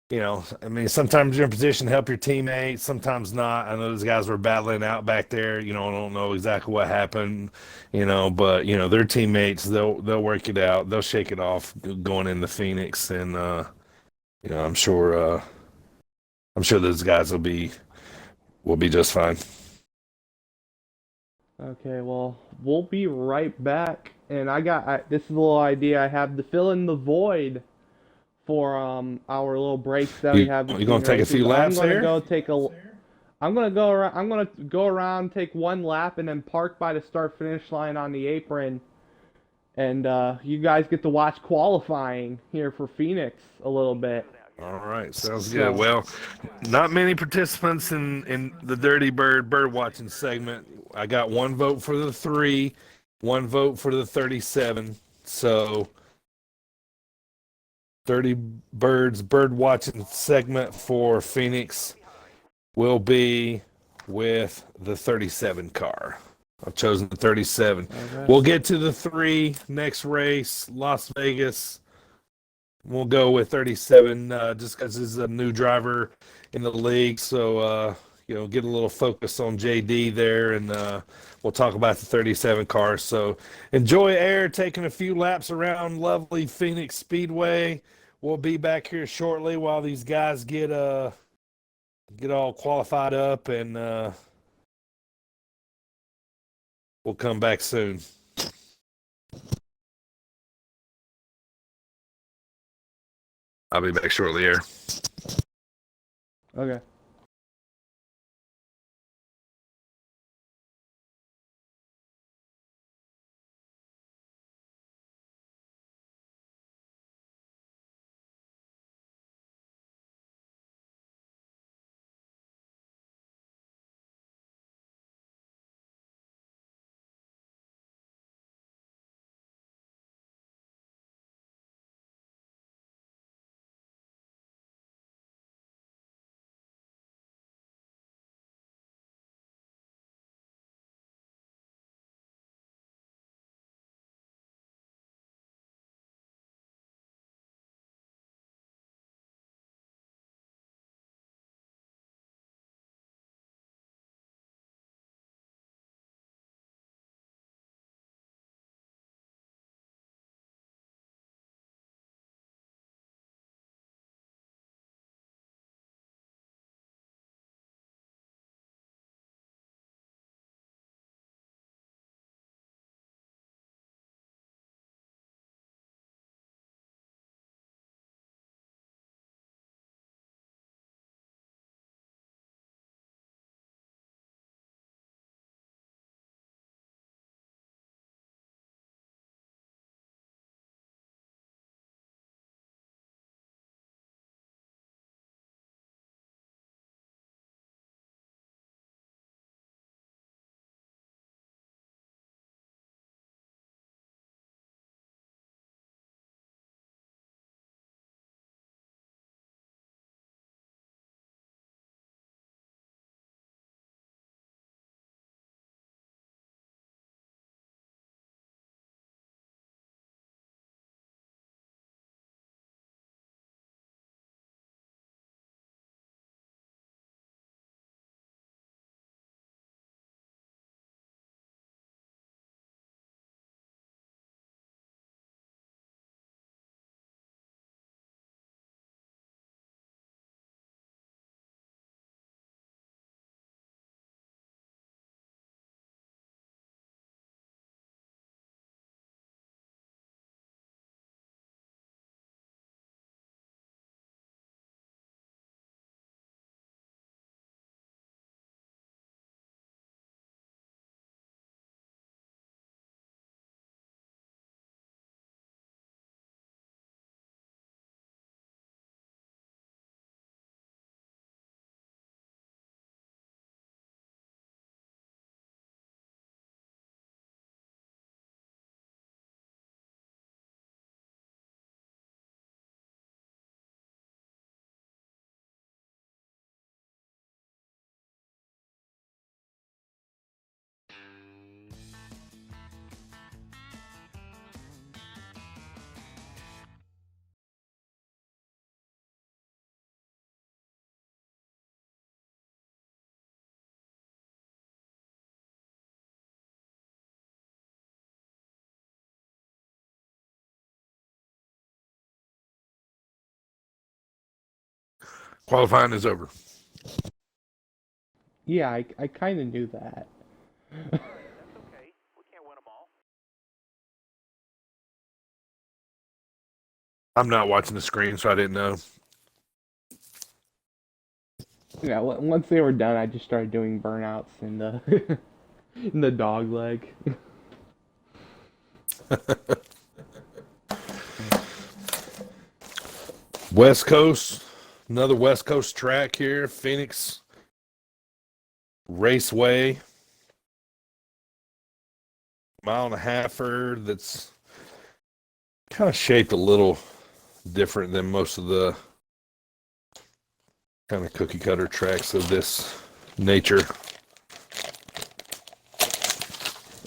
Speaker 2: I mean, sometimes you're in position to help your teammates, sometimes not. I know those guys were battling out back there. I don't know exactly what happened, but their teammates, they'll work it out. They'll shake it off going into Phoenix, and I'm sure those guys will be just fine.
Speaker 1: Okay, well, we'll be right back. And this is a little idea I have to fill in the void for our little breaks that we have
Speaker 2: You
Speaker 1: between
Speaker 2: gonna take a
Speaker 1: races.
Speaker 2: few laps there?
Speaker 1: I'm gonna go around. I'm gonna go around, take one lap, and then park by the start finish line on the apron. And you guys get to watch qualifying here for Phoenix a little bit.
Speaker 2: All right, sounds good. Well, not many participants in the Dirty Bird watching segment. I got one vote for the 3, one vote for the 37. So 30 Birds bird watching segment for Phoenix will be with the 37 car. I've chosen the 37.
Speaker 1: Okay.
Speaker 2: We'll get to the 3 next race, Las Vegas. We'll go with 37 just because he's a new driver in the league. So, get a little focus on JD there, and we'll talk about the 37 car. So enjoy air, taking a few laps around lovely Phoenix Speedway. We'll be back here shortly while these guys get all qualified up, and we'll come back soon. I'll be back shortly here.
Speaker 1: Okay.
Speaker 2: Qualifying is over.
Speaker 1: Yeah, I kind of knew that.
Speaker 2: I'm not watching the screen, so I didn't know.
Speaker 1: Yeah, once they were done, I just started doing burnouts in the in the dog leg.
Speaker 2: West Coast, another West Coast track here, Pheonix Raceway. Mile and a halfer that's kind of shaped a little different than most of the kind of cookie cutter tracks of this nature.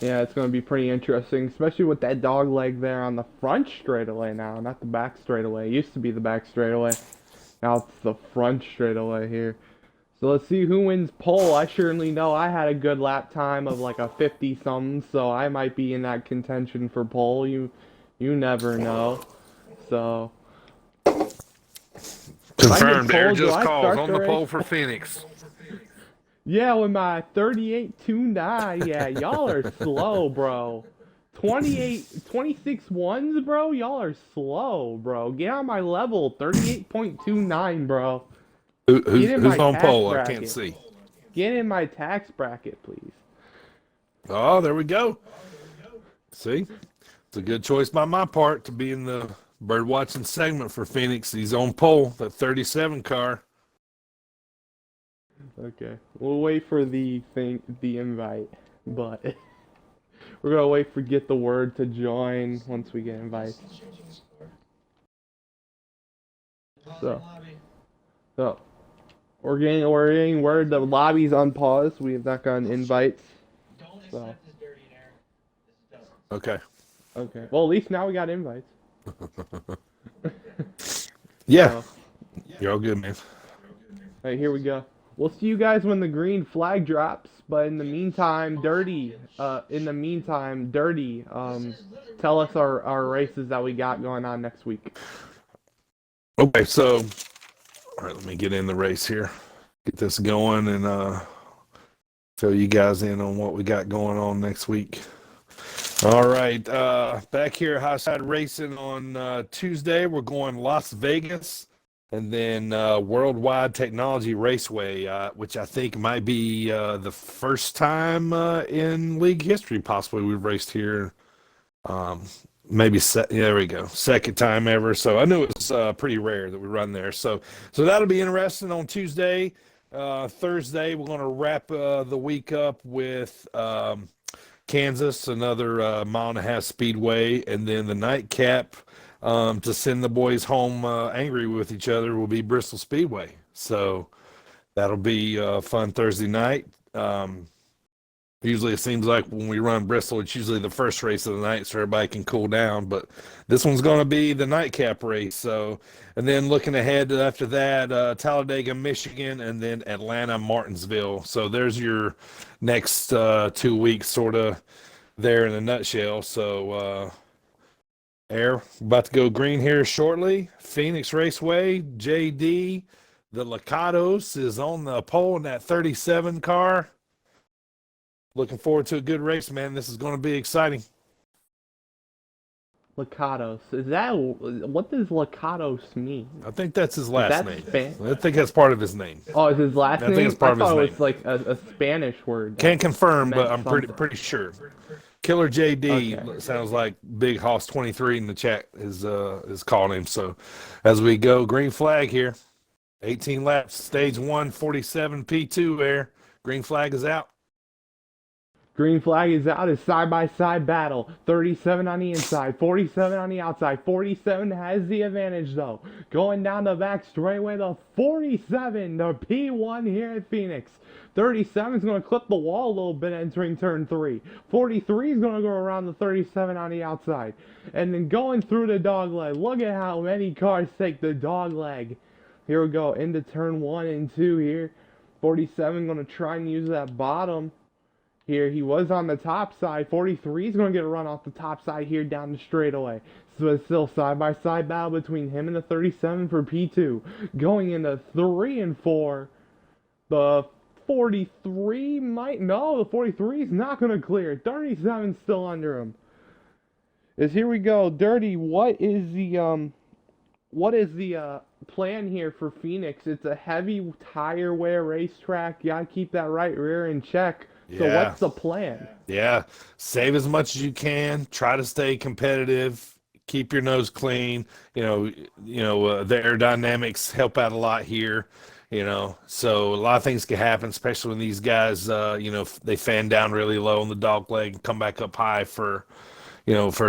Speaker 1: Yeah, it's going to be pretty interesting, especially with that dog leg there on the front straightaway now, not the back straightaway. It used to be the back straightaway. Now it's the front straightaway here. So let's see who wins pole. I surely know I had a good lap time of like a 50-something, so I might be in that contention for pole. You never know. So
Speaker 2: Confirmed. Air
Speaker 1: pole, do
Speaker 2: just
Speaker 1: I
Speaker 2: calls
Speaker 1: start
Speaker 2: on
Speaker 1: the
Speaker 2: the pole
Speaker 1: race?
Speaker 2: for Pheonix.
Speaker 1: Yeah, with my 38.29, yeah, y'all are slow, bro. 26 ones, bro? Y'all are slow, bro. Get on my level, 38.29, bro. Get in
Speaker 2: Who's
Speaker 1: my
Speaker 2: on
Speaker 1: tax
Speaker 2: pole? I can't
Speaker 1: bracket.
Speaker 2: see.
Speaker 1: Get in my tax bracket, please.
Speaker 2: Oh, there we go. See? It's a good choice by my part to be in the bird watching segment for Pheonix. He's on pole, that 37 car.
Speaker 1: Okay, we'll wait for the invite, but we're gonna wait for get the word to join once we get invited. So, so we're getting word the lobby's on pause. We have not gotten invites. So,
Speaker 2: Okay.
Speaker 1: okay. Well, at least now we got invites.
Speaker 2: Yeah.
Speaker 1: So,
Speaker 2: You're all good, man.
Speaker 1: all right, here we go. We'll see you guys when the green flag drops. But in the meantime, Dirty, tell us our races that we got going on next week.
Speaker 2: Okay, so, all right, let me get in the race here. Get this going and fill you guys in on what we got going on next week. All right, back here at Highside Racing on Tuesday, we're going Las Vegas and then Worldwide Technology Raceway, which I think might be the first time in league history possibly we've raced here. There we go, second time ever. So I knew it was pretty rare that we run there. So that'll be interesting on Tuesday. Thursday, we're going to wrap the week up with Kansas, another mile and a half speedway, and then the nightcap to send the boys home angry with each other will be Bristol Speedway. So that'll be a fun Thursday night. Usually it seems like when we run Bristol, it's usually the first race of the night so everybody can cool down. But this one's going to be the nightcap race. So, and then looking ahead after that, Talladega, Michigan, and then Atlanta, Martinsville. So there's your next 2 weeks sort of there in a nutshell. So, Air, about to go green here shortly. Pheonix Raceway, JD, the Lacados is on the pole in that 37 car. Looking forward to a good race, man. This is going to be exciting.
Speaker 1: Lacados. Is that what does Lacados mean?
Speaker 2: I think that's his last name.
Speaker 1: Span-
Speaker 2: I think that's part of his name.
Speaker 1: Oh, is his last name?
Speaker 2: I think it's part of his
Speaker 1: thought it
Speaker 2: name.
Speaker 1: was like a Spanish word.
Speaker 2: Can't confirm, but
Speaker 1: meant
Speaker 2: I'm
Speaker 1: something.
Speaker 2: pretty sure. Killer JD
Speaker 1: Okay.
Speaker 2: sounds like Big Hoss 23 in the chat is calling him. So as we go, green flag here. 18 laps, stage 1, 47 P2 Air. Green flag is out.
Speaker 1: Green flag is out. It's side-by-side battle. 37 on the inside, 47 on the outside. 47 has the advantage, though. Going down the back straightaway, the 47, the P1 here at Pheonix. 37 is going to clip the wall a little bit entering turn 3. 43 is going to go around the 37 on the outside. And then going through the dog leg. Look at how many cars take the dog leg. Here we go, into turn 1 and 2 here. 47 going to try and use that bottom. here. He was on the top side. 43 is going to get a run off the top side here down the straightaway. So it's still side-by-side battle between him and the 37 for P2. Going into 3 and 4. The 43 might... No, the 43 is not going to clear. 37 still under him. As here we go. Dirty, what is the plan here for Pheonix? It's a heavy tire wear racetrack. You gotta keep that right rear in check. So
Speaker 2: Yeah.
Speaker 1: what's the plan?
Speaker 2: Yeah, save as much as you can. Try to stay competitive. Keep your nose clean. The aerodynamics help out a lot here. So a lot of things can happen, especially when these guys, they fan down really low on the dog leg and come back up high for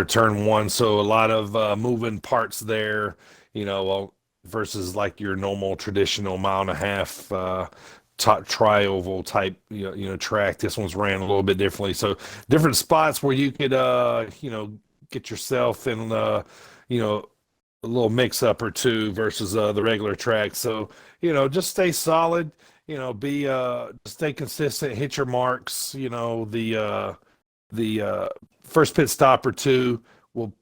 Speaker 2: turn one. So a lot of moving parts there. Versus like your normal traditional mile and a half tri-oval type track. This one's ran a little bit differently, so different spots where you could get yourself in a little mix up or two versus the regular track. So just stay solid, be stay consistent, hit your marks. The first pit stop or two will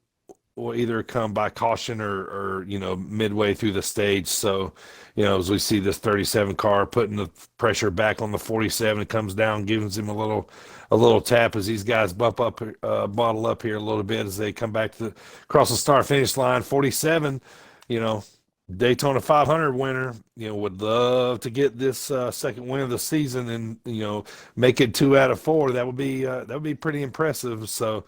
Speaker 2: either come by caution or midway through the stage. So as we see this 37 car putting the pressure back on the 47, it comes down, gives him a little tap as these guys bottle up here a little bit as they come back to cross the start finish line. 47, Daytona 500 winner, would love to get this second win of the season and make it 2 out of 4. That would be pretty impressive. So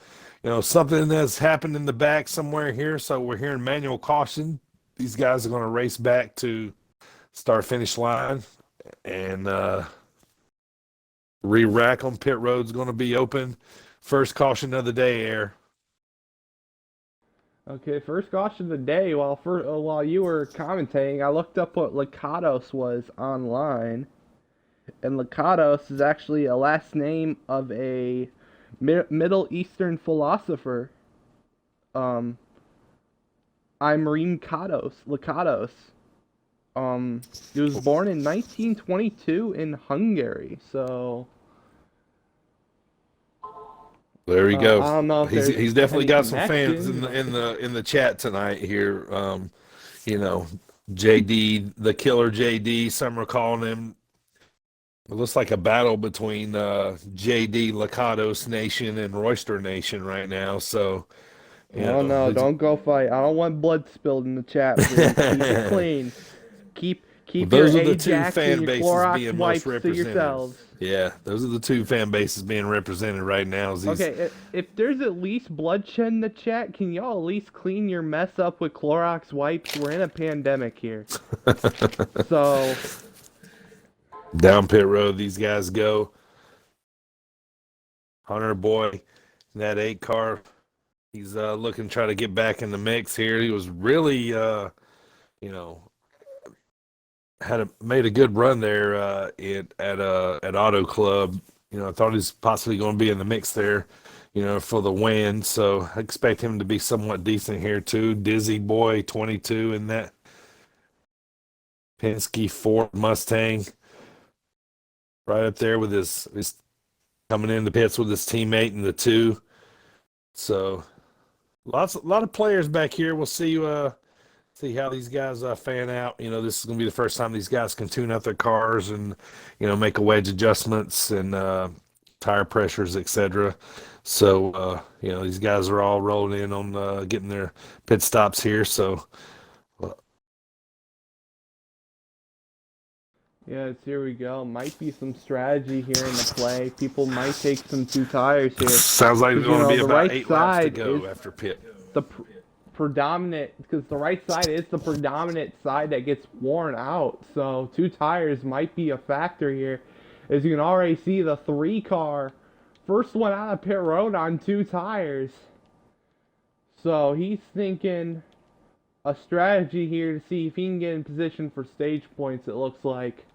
Speaker 2: something that's happened in the back somewhere here. So we're hearing manual caution. These guys are going to race back to start finish line, and re-rack on pit road's going to be open. First caution of the day, Air.
Speaker 1: Okay, first caution of the day. While you were commentating, I looked up what Lakatos was online, and Lakatos is actually a last name of a Middle Eastern philosopher. Imrene Lakatos. He was born in 1922 in Hungary. So
Speaker 2: there we go.
Speaker 1: I don't know if
Speaker 2: he's definitely
Speaker 1: any
Speaker 2: got some fans
Speaker 1: connection.
Speaker 2: in the chat tonight here. JD, the killer JD, some are calling him. It looks like a battle between JD Lakatos Nation and Royster Nation right now. So,
Speaker 1: no, don't go fight. I don't want blood spilled in the chat. Please. Keep it clean. Keep
Speaker 2: those
Speaker 1: your
Speaker 2: are the two
Speaker 1: Ajax
Speaker 2: fan
Speaker 1: and your
Speaker 2: bases
Speaker 1: Clorox
Speaker 2: being
Speaker 1: wipes
Speaker 2: most
Speaker 1: to
Speaker 2: represented.
Speaker 1: yourselves.
Speaker 2: Yeah, those are the two fan bases being represented right now.
Speaker 1: Okay, if there's at least bloodshed in the chat, can y'all at least clean your mess up with Clorox wipes? We're in a pandemic here. So
Speaker 2: down pit road, these guys go. Hunter Boy, that 8 car, he's looking to try to get back in the mix here. He was really, made a good run there at Auto Club. I thought he's possibly going to be in the mix there, for the win. So I expect him to be somewhat decent here too. Dizzy Boy, 22 in that Penske Ford Mustang. Right up there with his coming in the pits with his teammate in the 2. So a lot of players back here. We'll see how these guys fan out. This is going to be the first time these guys can tune out their cars and make a wedge adjustments and tire pressures, etc. So these guys are all rolling in on getting their pit stops here. So.
Speaker 1: yeah, here we go. Might be some strategy here in the play. People might take some 2 tires here.
Speaker 2: Sounds like it's going to be
Speaker 1: the
Speaker 2: about
Speaker 1: right
Speaker 2: 8 laps to
Speaker 1: side
Speaker 2: go
Speaker 1: is
Speaker 2: after pit.
Speaker 1: The predominant, because the right side is the predominant side that gets worn out. So 2 tires might be a factor here. As you can already see, the 3 car, first one out of pit road on 2 tires. So he's thinking a strategy here to see if he can get in position for stage points, it looks like.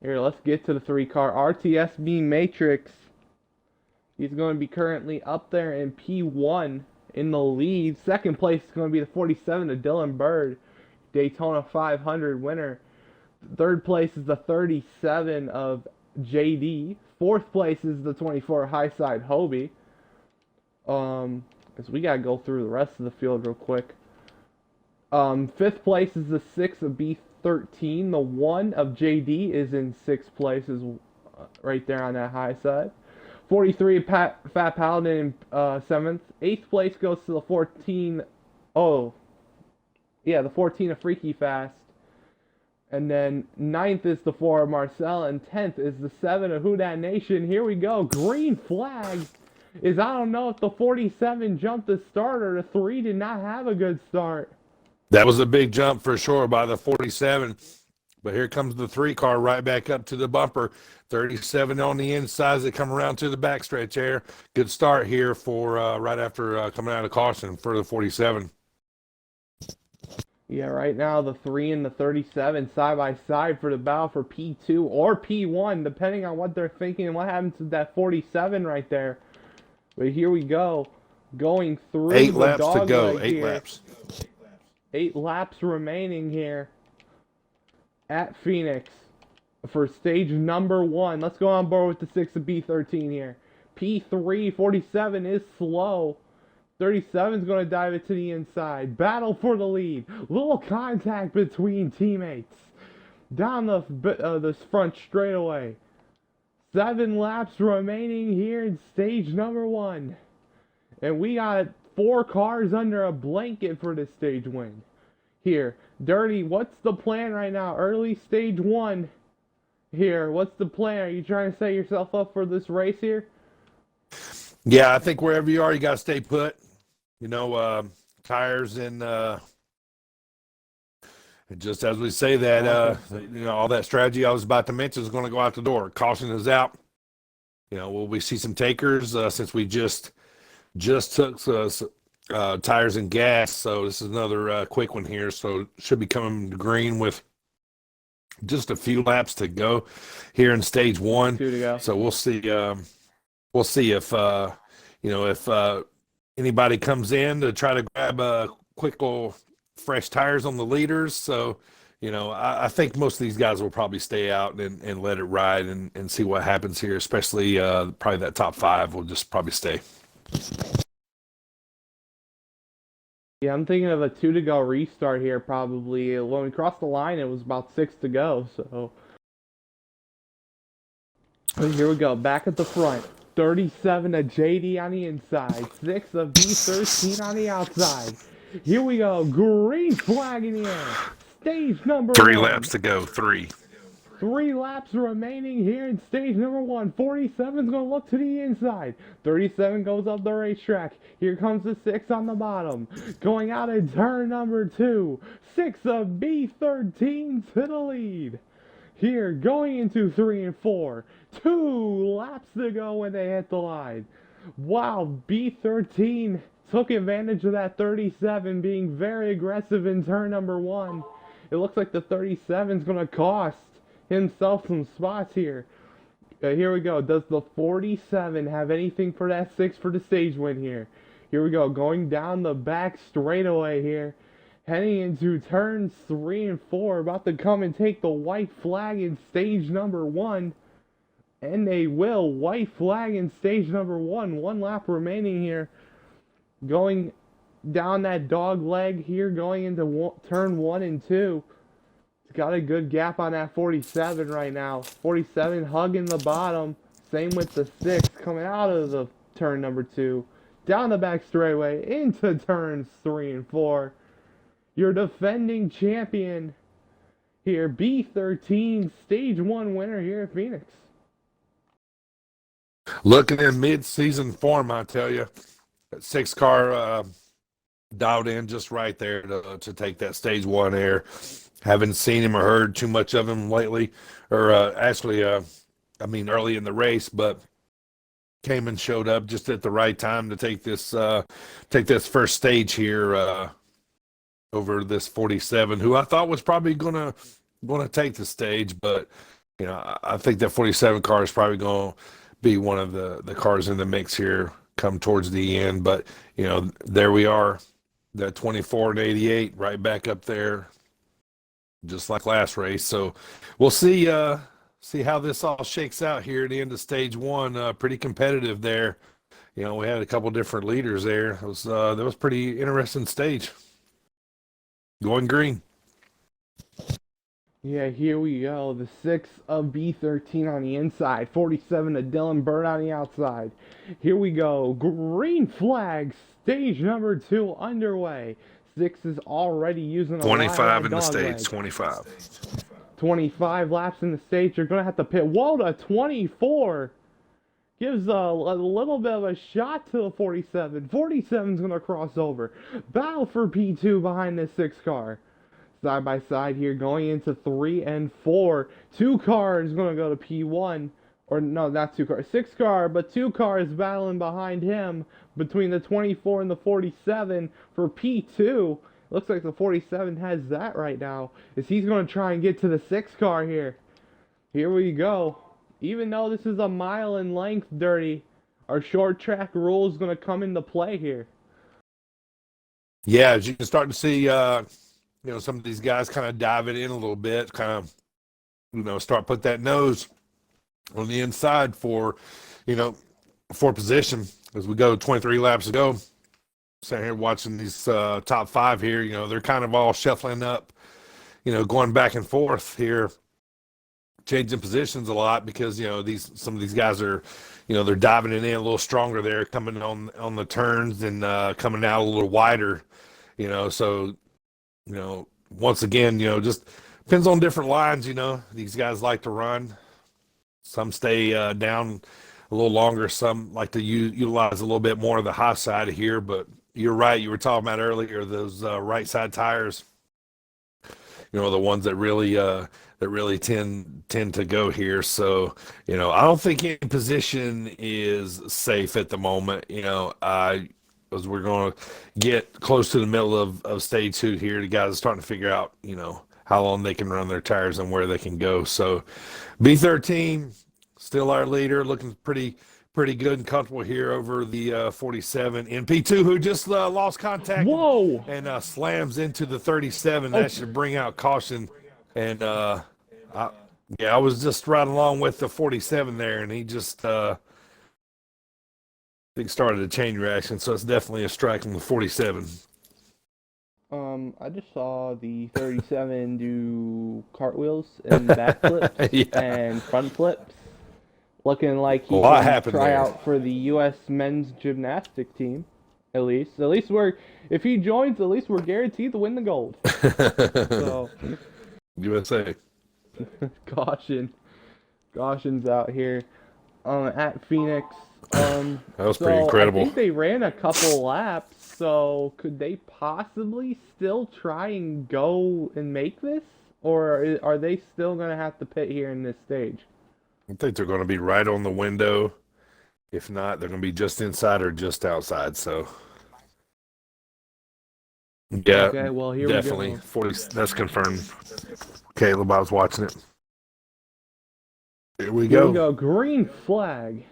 Speaker 1: Here, let's get to the 3 car. RTSB Matrix. He's going to be currently up there in P1 in the lead. Second place is going to be the 47 of Dylan Bird, Daytona 500 winner. Third place is the 37 of JD. Fourth place is the 24 Highside Hobie. Because we gotta go through the rest of the field real quick. Fifth place is the 6 of B13. The 1 of JD is in sixth place, is right there on that high side. 43 Fat Paladin in seventh. Eighth place goes to the 14. Oh, yeah, the 14 of Freaky Fast. And then 9th is the 4 of Marcel, and 10th is the 7 of Who Dat Nation. Here we go. Green flag is, I don't know if the 47 jumped the start or the 3 did not have a good start.
Speaker 2: That was a big jump for sure by the 47. But here comes the 3 car right back up to the bumper. 37 on the inside as they come around to the backstretch there. Good start here for right after coming out of caution for the 47.
Speaker 1: Yeah, right now the 3 and the 37 side by side for the battle for P2 or P1, depending on what they're thinking and what happens to that 47 right there. But here we go, going through
Speaker 2: 8
Speaker 1: the
Speaker 2: laps to
Speaker 1: dog
Speaker 2: go.
Speaker 1: leg
Speaker 2: 8
Speaker 1: here.
Speaker 2: laps.
Speaker 1: 8 laps remaining here at Pheonix for stage number 1. Let's go on board with the 6 of B13 here. P3, 47 is slow. 37 is going to dive it to the inside. Battle for the lead. Little contact between teammates. Down the front straightaway. 7 laps remaining here in stage number 1. And we got 4 cars under a blanket for this stage win. Here, Dirty, what's the plan right now? Early stage 1 here. What's the plan? Are you trying to set yourself up for this race here?
Speaker 2: Yeah, I think wherever you are, you got to stay put. You know, tires and just as we say that, you know, all that strategy I was about to mention is going to go out the door. Caution is out. You know, will we see some takers since we just took tires and gas? So this is another quick one here. So should be coming to green with just a few laps to go here in stage 1.
Speaker 1: 2 to go.
Speaker 2: So we'll see. We'll see if you know, if anybody comes in to try to grab a quick little fresh tires on the leaders. So, you know, I think most of these guys will probably stay out and let it ride and see what happens here, especially probably that top 5 will just probably stay.
Speaker 1: Yeah, I'm thinking of a 2 to go restart here probably. When we crossed the line, it was about 6 to go. So here we go, back at the front. 37 of JD on the inside. 6 of B13 on the outside. Here we go, green flag in the air. Stage number
Speaker 2: 3
Speaker 1: 1.
Speaker 2: laps to go, 3.
Speaker 1: 3 laps remaining here in stage number 1. 47's going to look to the inside. 37 goes up the racetrack. Here comes the 6 on the bottom. Going out in turn number 2. 6 of B13 to the lead. Here, going into 3 and 4. 2 laps to go when they hit the line. Wow, B13 took advantage of that 37 being very aggressive in turn number 1. It looks like the 37's going to cost himself some spots here. Here we go. Does the 47 have anything for that 6 for the stage win here? Here we go. Going down the back straightaway here. Heading into turns 3 and 4. About to come and take the white flag in stage number 1. And they will. White flag in stage number 1. 1 lap remaining here. Going down that dog leg here. Going into turn 1 and 2. It's got a good gap on that 47 right now. 47 hugging the bottom. Same with the 6 coming out of the turn number 2. Down the back straightaway into turns 3 and 4. Your defending champion here, B13 stage 1 winner here at Pheonix.
Speaker 2: Looking in mid-season form, I tell you, that 6 car dialed in just right there to take that stage 1 air. Haven't seen him or heard too much of him lately, or actually, I mean, early in the race, but came and showed up just at the right time to take this first stage here over this 47, who I thought was probably gonna take the stage, but you know, I think that 47 car is probably going to be one of the cars in the mix here come towards the end. But you know, there we are, that 24 and 88 right back up there, just like last race. So we'll see see how this all shakes out here at the end of stage one. Pretty competitive there. You know, we had a couple different leaders there. It was that was pretty interesting stage. Going green.
Speaker 1: Yeah, here we go. The 6 of B13 on the inside. 47 of Dylan Bird on the outside. Here we go. Green flag. Stage number 2 underway. 6 is already using a
Speaker 2: 25 in the
Speaker 1: dog
Speaker 2: stage.
Speaker 1: leg.
Speaker 2: 25.
Speaker 1: 25 laps in the stage. You're going to have to pit. Whoa, to 24. Gives a little bit of a shot to the 47. 47's going to cross over. Battle for P2 behind this 6 car. Side by side here going into 3 and 4. 2 cars going to go to P1. Or no, not 2 cars. 6 car, but 2 cars battling behind him between the 24 and the 47 for P2. Looks like the 47 has that right now. Is he's going to try and get to the 6 car here. Here we go. Even though this is a mile in length, Dirty, our short track rule is going to come into play here.
Speaker 2: Yeah, as you can start to see, you know, some of these guys kind of dive it in a little bit, kind of, you know, start put that nose on the inside for, you know, for position as we go 23 laps ago. Sitting here watching these top 5 here, you know, they're kind of all shuffling up, you know, going back and forth here, changing positions a lot because, you know, some of these guys are, you know, they're diving it in a little stronger there, coming on the turns and coming out a little wider, you know. So, you know, once again, you know, just depends on different lines. You know, these guys like to run. Some stay down a little longer. Some like to utilize a little bit more of the high side here. But you're right. You were talking about earlier those right side tires. You know, the ones that really tend to go here. So, you know, I don't think any position is safe at the moment. You know, as we're going to get close to the middle of stage 2 here, the guys are starting to figure out, you know, how long they can run their tires and where they can go. So B13, still our leader, looking pretty good and comfortable here over the 47. And P2, who just lost contact.
Speaker 1: Whoa!
Speaker 2: And slams into the 37. That should bring out caution. And, I was just right along with the 47 there, and he just I think started a chain reaction, so it's definitely a strike on the 47.
Speaker 1: I just saw the 37 do cartwheels and backflips
Speaker 2: Yeah.
Speaker 1: and front flips. Looking like he
Speaker 2: A lot
Speaker 1: can
Speaker 2: happened
Speaker 1: try
Speaker 2: there.
Speaker 1: out for the U.S. men's gymnastic team. At least if he joins, at least we're guaranteed to win the gold. So,
Speaker 2: USA.
Speaker 1: caution's out here. At Pheonix.
Speaker 2: That was pretty
Speaker 1: So
Speaker 2: incredible.
Speaker 1: I think they ran a couple laps, so could they possibly still try and go and make this? Or are they still going to have to pit here in this stage?
Speaker 2: I think they're going to be right on the window. If not, they're going to be just inside or just outside. So, yeah,
Speaker 1: Okay, well, here
Speaker 2: definitely.
Speaker 1: we go.
Speaker 2: 40, that's confirmed. Caleb, I was watching it. Here we
Speaker 1: Here
Speaker 2: go.
Speaker 1: we go. Green flag.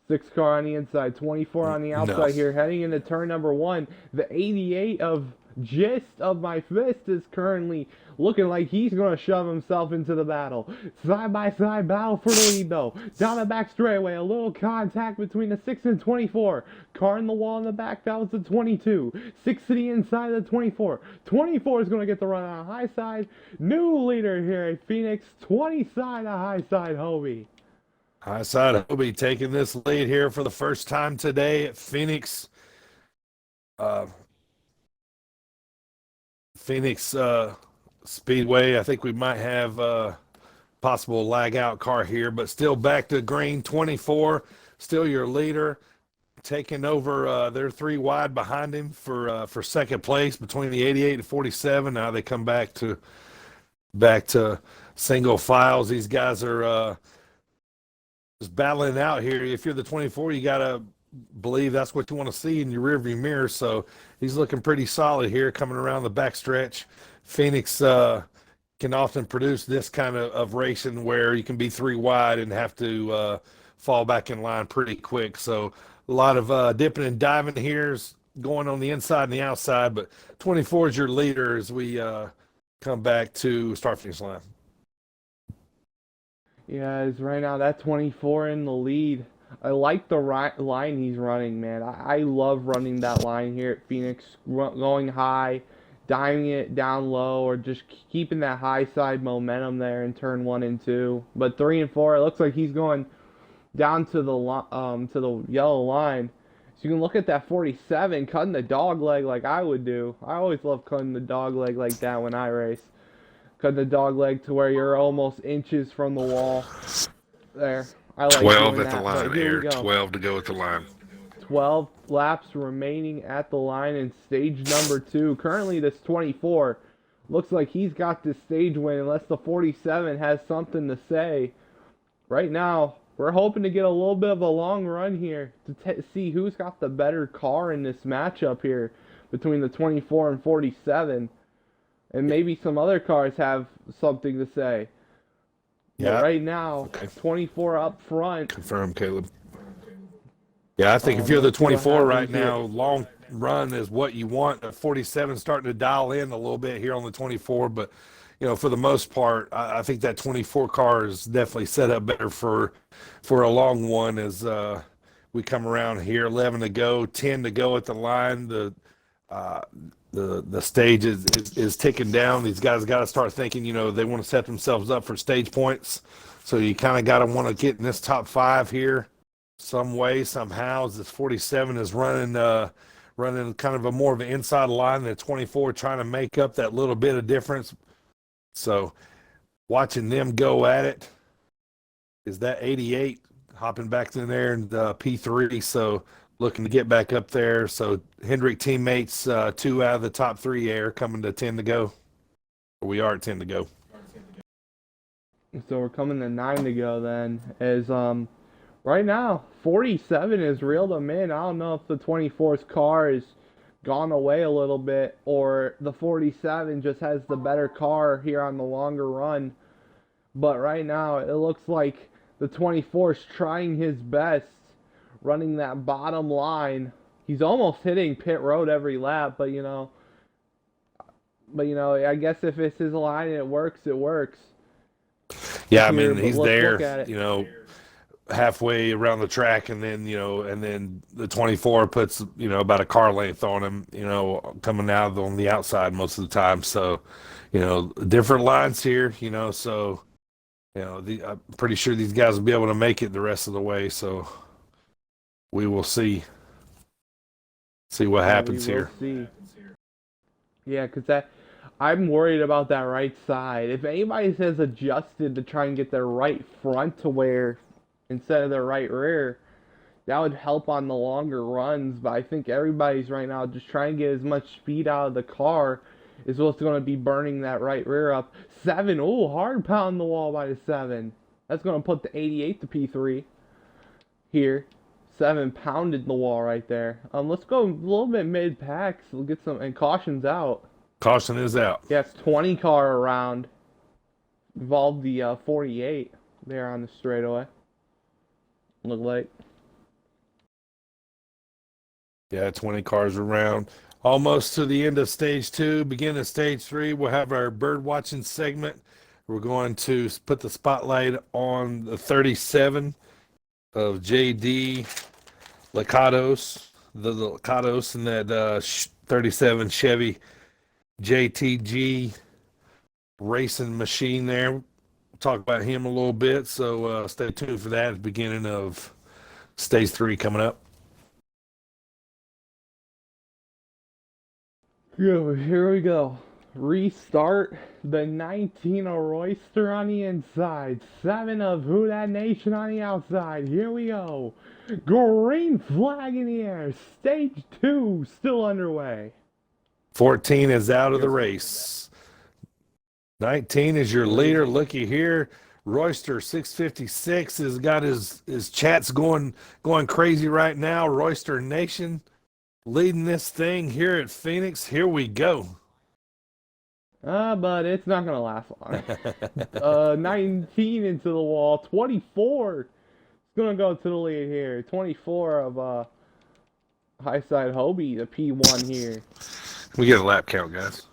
Speaker 1: 6 car on the inside, 24 on the outside
Speaker 2: No.
Speaker 1: here, heading into turn number 1. The 88 of Gist of my fist is currently looking like he's going to shove himself into the battle. Side by side battle for the lead though. Down the back straightaway, a little contact between the 6 and 24. Car in the wall in the back, that was the 22. 6 to the inside of the 24. 24 is going to get the run on the high side. New leader here at Pheonix, 20 side to high side Hobie.
Speaker 2: High side Hobie taking this lead here for the first time today at Pheonix. Phoenix Speedway. I think we might have a possible lag out car here, but still back to green. 24, still your leader, taking over. They're 3 wide behind him for second place between the 88 and 47. Now they come back to single files. These guys are just battling out here. If you're the 24, you gotta believe that's what you want to see in your rearview mirror. So he's looking pretty solid here coming around the backstretch. Phoenix can often produce this kind of racing where you can be 3 wide and have to fall back in line pretty quick. So a lot of dipping and diving here is going on the inside and the outside, but 24 is your leader as we come back to start finish line.
Speaker 1: Yeah, is right now that 24 in the lead. I like the line he's running, man. I love running that line here at Pheonix, going high, diving it down low, or just keeping that high side momentum there in turn 1 and 2. But 3 and 4, it looks like he's going down to the yellow line. So you can look at that 47, cutting the dog leg like I would do. I always love cutting the dog leg like that when I race. Cut the dog leg to where you're almost inches from the wall. There. I like
Speaker 2: 12
Speaker 1: doing
Speaker 2: at the
Speaker 1: that,
Speaker 2: line
Speaker 1: but here
Speaker 2: here.
Speaker 1: we go.
Speaker 2: 12 to go at the line.
Speaker 1: 12 laps remaining at the line in stage number 2. Currently, this 24 looks like he's got this stage win unless the 47 has something to say. Right now, we're hoping to get a little bit of a long run here to see who's got the better car in this matchup here between the 24 and 47. And maybe some other cars have something to say.
Speaker 2: Yeah.
Speaker 1: But right now,
Speaker 2: Okay.
Speaker 1: 24 up front.
Speaker 2: Confirm, Caleb. Yeah, I think if you're the
Speaker 1: let's see what
Speaker 2: 24 right
Speaker 1: happens here.
Speaker 2: now, long run is what you want. 47 starting to dial in a little bit here on the 24, but for the most part, I think that 24 car is definitely set up better for a long one as we come around here. 11 to go, 10 to go at the line. The stage is ticking down. These guys got to start thinking, they want to set themselves up for stage points. So you kind of got to want to get in this top 5 here some way, somehow. As this 47 is running kind of a more of an inside line than 24, trying to make up that little bit of difference. So watching them go at it is that 88 hopping back in there in the P3. So looking to get back up there. So Hendrick teammates, 2 out of the top 3 air coming to 10 to go. We are at 10 to go.
Speaker 1: So we're coming to 9 to go then. As right now, 47 is reeled them in. I don't know if the 24's car is gone away a little bit or the 47 just has the better car here on the longer run. But right now, it looks like the 24 is trying his best, running that bottom line. He's almost hitting pit road every lap, but I guess if it's his line and it works, it works.
Speaker 2: Yeah, I
Speaker 1: Here,
Speaker 2: mean,
Speaker 1: but
Speaker 2: he's
Speaker 1: let's
Speaker 2: there,
Speaker 1: look at it.
Speaker 2: halfway around the track, and then, and then the 24 puts, about a car length on him, coming out on the outside most of the time. So, different lines here, so, I'm pretty sure these guys will be able to make it the rest of the way. So we will see what happens here.
Speaker 1: See. Yeah, because I'm worried about that right side. If anybody has adjusted to try and get their right front to wear instead of their right rear, that would help on the longer runs. But I think everybody's right now just trying to get as much speed out of the car is what's going to be burning that right rear up. 7, ooh, hard pound the wall by the 7. That's going to put the 88 to P3 here. 7 pounded the wall right there. Let's go a little bit mid-packs. We'll get some, and caution's out.
Speaker 2: Caution is out.
Speaker 1: Yeah, it's 20 car around. Involved the 48 there on the straightaway. Look like.
Speaker 2: Yeah, 20 cars around. Almost to the end of stage 2, beginning of stage 3. We'll have our bird watching segment. We're going to put the spotlight on the 37 of JD Lacados, the Lacados, and that 37 Chevy JTG racing machine there. We'll talk about him a little bit, so stay tuned for that at the beginning of stage 3 coming up.
Speaker 1: Yeah, here we go. Restart the 19 of Royster on the inside, 7 of Who Dat Nation on the outside. Here we go. Green flag in the air. Stage 2 still underway.
Speaker 2: 14 is out of the race. 19 is your leader. Looky here. Royster 656 has got his chats going crazy right now. Royster Nation leading this thing here at Pheonix. Here we go.
Speaker 1: But it's not going to last long. 19 into the wall. 24 is going to go to the lead here. 24 of High Side Hobie, the P1 here.
Speaker 2: We get a lap count, guys.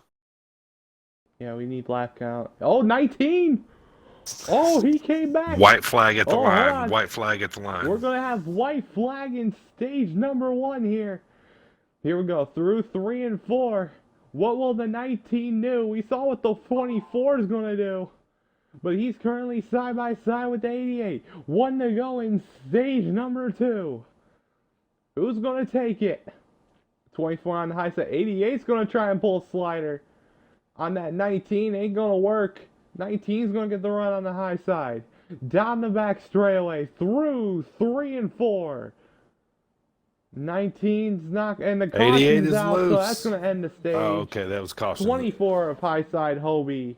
Speaker 1: Yeah, we need lap count. Oh, 19! Oh, he came back.
Speaker 2: White flag at the
Speaker 1: Oh, hold
Speaker 2: line.
Speaker 1: on.
Speaker 2: White flag at the line.
Speaker 1: We're going to have white flag in stage number 1 here. Here we go. Through 3 and 4. What will the 19 do? We saw what the 24 is going to do. But he's currently side by side with the 88. 1 to go in stage number 2. Who's going to take it? 24 on the high side. 88's going to try and pull a slider. On that 19, ain't going to work. 19's going to get the run on the high side. Down the back straightaway. Through 3 and 4. 19's not, and the caution's out,
Speaker 2: loose.
Speaker 1: so that's going to end the stage.
Speaker 2: Oh, okay, that was caution.
Speaker 1: 24 of high side Hobie.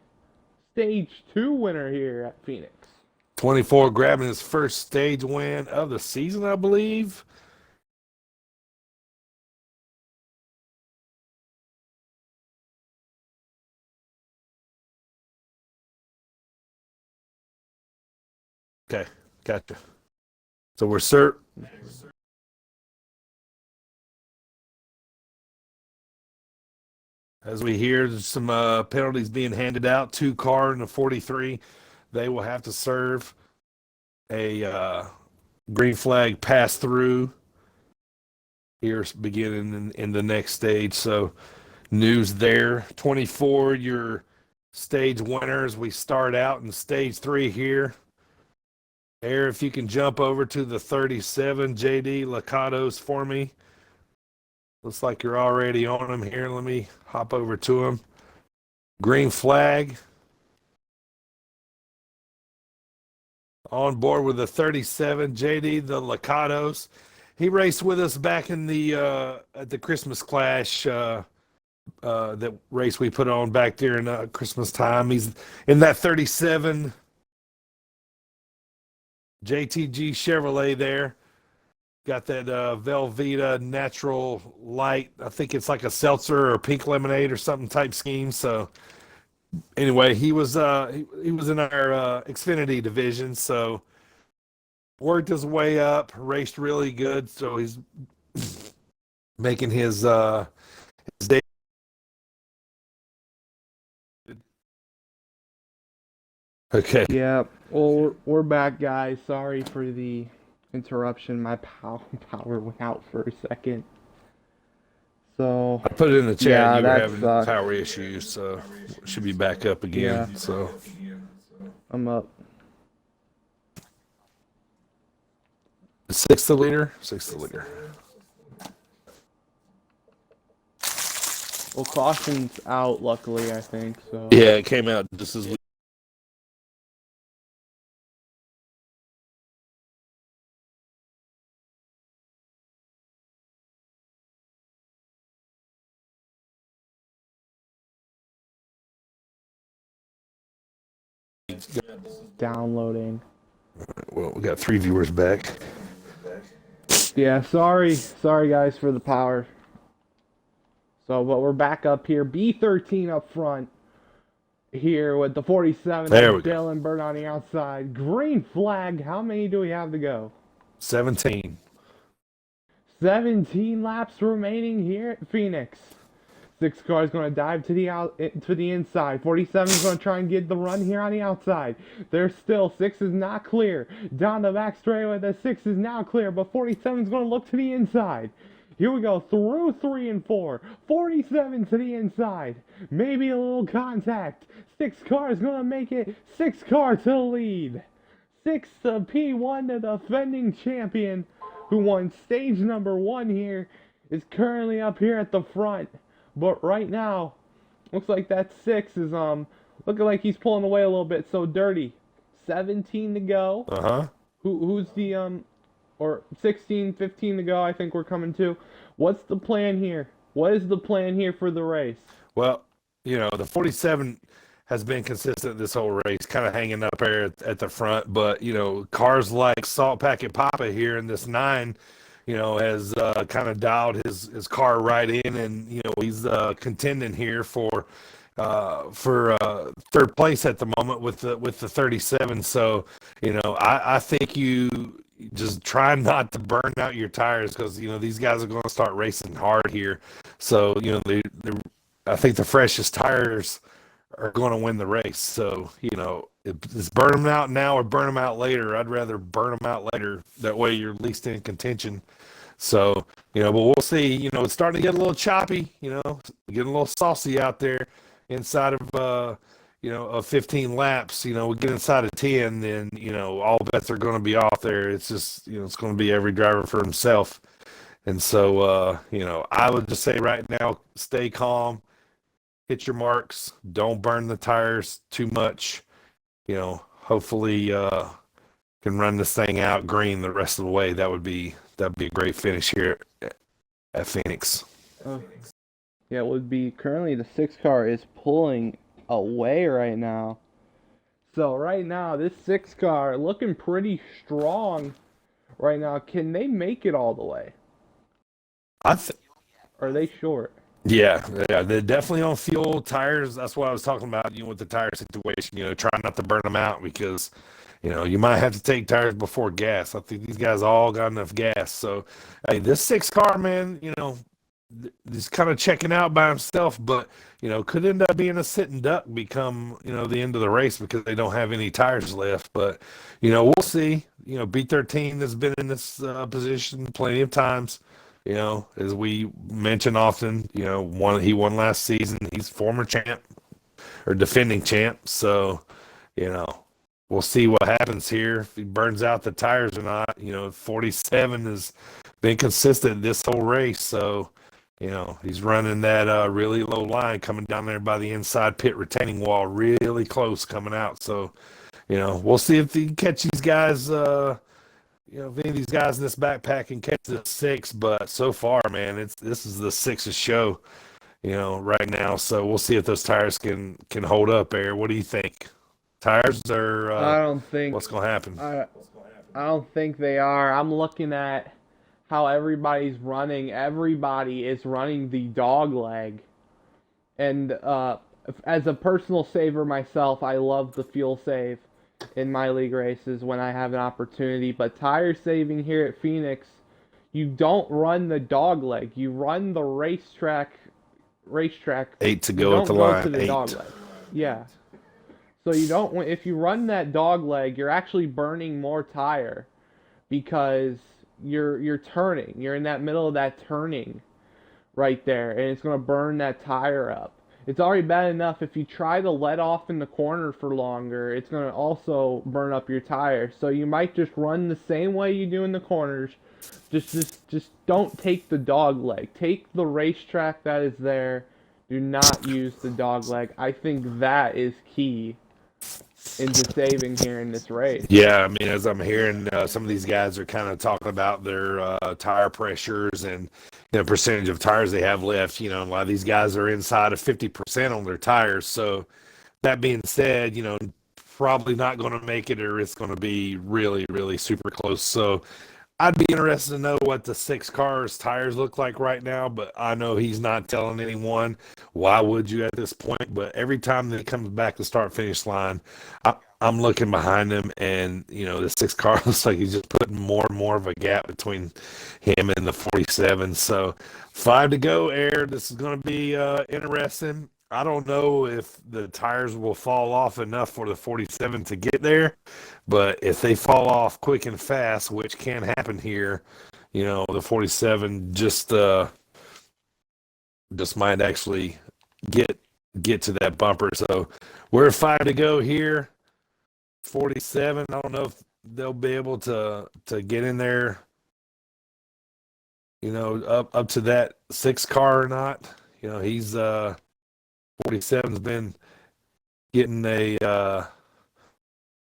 Speaker 1: Stage 2 winner here at Pheonix.
Speaker 2: 24 grabbing his first stage win of the season, I believe. Okay, gotcha. So we're as we hear some penalties being handed out, 2 car and a 43, they will have to serve a green flag pass through here beginning in the next stage. So news there. 24, your stage winners. We start out in stage 3 here. Air, if you can jump over to the 37, JD Lacados for me. Looks like you're already on him here. Let me hop over to him. Green flag. On board with the 37, JD the Lacados. He raced with us back in the at the Christmas Clash. That race we put on back during Christmas time. He's in that 37 JTG Chevrolet there. Got that Velveeta natural light. I think it's like a seltzer or pink lemonade or something type scheme. So anyway, he was in our Xfinity division. So worked his way up, raced really good. So he's making his day. Okay.
Speaker 1: Yeah, well, we're back, guys. Sorry for the interruption. My power went out for a second. So
Speaker 2: I put it in the chat.
Speaker 1: Yeah,
Speaker 2: You were
Speaker 1: that
Speaker 2: having
Speaker 1: sucks.
Speaker 2: power issues, so should be back up again.
Speaker 1: Yeah.
Speaker 2: So
Speaker 1: I'm up.
Speaker 2: 6th leader.
Speaker 1: Well, caution's out, luckily, I think. So
Speaker 2: Yeah, it came out just as we.
Speaker 1: downloading.
Speaker 2: Well, we got 3 viewers back.
Speaker 1: Yeah, sorry guys for the power. So, but we're back up here. B13 up front here with the 47.
Speaker 2: There we go.
Speaker 1: Dylan Bird on the outside. Green flag. How many do we have to go?
Speaker 2: 17.
Speaker 1: 17 laps remaining here at Pheonix. 6 cars going to dive to the inside. 47 is going to try and get the run here on the outside. There's still 6 is not clear. Down the back straightaway, the 6 is now clear, but 47 is going to look to the inside. Here we go, through 3 and 4. 47 to the inside. Maybe a little contact. 6 cars going to make it. 6 cars to the lead. 6 to P1, the defending champion, who won stage number 1 here, is currently up here at the front. But right now, looks like that 6 is looking like he's pulling away a little bit. So Dirty, 17 to go. Who's the or 16, 15 to go? I think we're coming to. What's the plan here? What is the plan here for the race?
Speaker 2: Well, the 47 has been consistent this whole race, kind of hanging up there at the front. But cars like Salt Packet Papa here in this 9. Has kind of dialed his car right in, and he's contending here for 3rd place at the moment with the 37. So I think you just try not to burn out your tires, because these guys are going to start racing hard here. So I think the freshest tires are going to win the race. So it's burn them out now or burn them out later. I'd rather burn them out later. That way you're at least in contention. So, but we'll see. It's starting to get a little choppy, getting a little saucy out there inside of 15 laps. We get inside of 10, then, all bets are going to be off there. It's just, it's going to be every driver for himself. And so, I would just say right now, stay calm, hit your marks, don't burn the tires too much. Hopefully, can run this thing out green the rest of the way. That'd be a great finish here at Pheonix.
Speaker 1: Yeah, it would be. Currently the 6 car is pulling away right now. So right now this 6 car looking pretty strong right now. Can they make it all the way? Are they short?
Speaker 2: Yeah, they're definitely on fuel tires. That's what I was talking about, with the tire situation. Try not to burn them out because, you might have to take tires before gas. I think these guys all got enough gas. So, hey, this 6 car, man, he's kind of checking out by himself, but, could end up being a sitting duck become, the end of the race because they don't have any tires left. But, we'll see. Beat their team that's been in this position plenty of times. As we mention often, he won last season. He's former champ or defending champ. So, we'll see what happens here. If he burns out the tires or not. 47 has been consistent this whole race. So, he's running that really low line coming down there by the inside pit retaining wall, really close coming out. So, we'll see if he can catch these guys, if any of these guys in this backpack can catch the 6, but so far, man, this is the 6th show, right now. So we'll see if those tires can hold up there. What do you think? Tires are
Speaker 1: I don't think
Speaker 2: what's going to happen?
Speaker 1: I don't think they are. I'm looking at how everybody's running. Everybody is running the dog leg. And as a personal saver myself, I love the fuel save in my league races when I have an opportunity. But tire saving here at Pheonix, you don't run the dog leg. You run the racetrack.
Speaker 2: 8 to go at the line.
Speaker 1: To the
Speaker 2: 8.
Speaker 1: dog leg. Yeah. So you don't. If you run that dog leg, you're actually burning more tire because you're turning. You're in that middle of that turning right there, and it's gonna burn that tire up. It's already bad enough if you try to let off in the corner for longer, it's going to also burn up your tire. So you might just run the same way you do in the corners. Just don't take the dog leg. Take the racetrack that is there. Do not use the dog leg. I think that is key into saving here in this race.
Speaker 2: Yeah, I mean, as I'm hearing, some of these guys are kind of talking about their tire pressures and the percentage of tires they have left. A lot of these guys are inside of 50% on their tires. So that being said, probably not going to make it, or it's going to be really, really super close. So I'd be interested to know what the 6 cars tires look like right now, but I know he's not telling anyone. Why would you at this point? But every time that he comes back to start finish line, I'm looking behind him, and the 6 car looks like he's just putting more and more of a gap between him and the 47. So 5 to go, Air. This is going to be interesting. I don't know if the tires will fall off enough for the 47 to get there, but if they fall off quick and fast, which can happen here, the 47 just might actually get to that bumper. So we're 5 to go here. 47. I don't know if they'll be able to get in there, up to that 6 car or not. He's 47's been getting a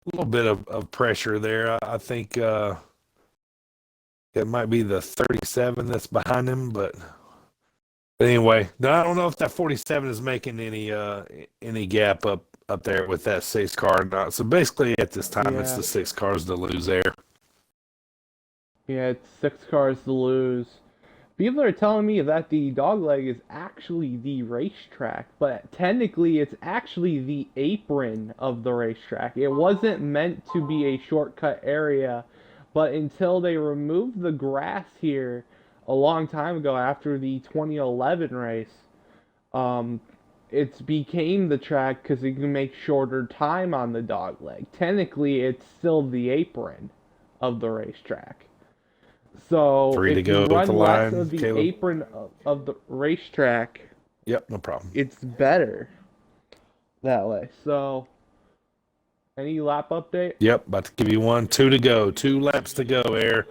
Speaker 2: little bit of pressure there. I think it might be the 37 that's behind him, but anyway, no, I don't know if that 47 is making any gap up there with that 6 car or not. So basically, at this time, It's the 6 cars to lose there.
Speaker 1: Yeah, it's 6 cars to lose. People are telling me that the dogleg is actually the racetrack, but technically it's actually the apron of the racetrack. It wasn't meant to be a shortcut area, but until they removed the grass here a long time ago after the 2011 race, it's became the track because you can make shorter time on the dog leg. Technically, it's still the apron of the racetrack. So
Speaker 2: 3 to
Speaker 1: if
Speaker 2: go
Speaker 1: you
Speaker 2: with the
Speaker 1: run less
Speaker 2: line,
Speaker 1: of the
Speaker 2: Caleb.
Speaker 1: apron of the racetrack,
Speaker 2: Yep, no problem.
Speaker 1: it's better that way. So, any lap update?
Speaker 2: Yep, about to give you 1, 2 to go. 2 laps to go, Air.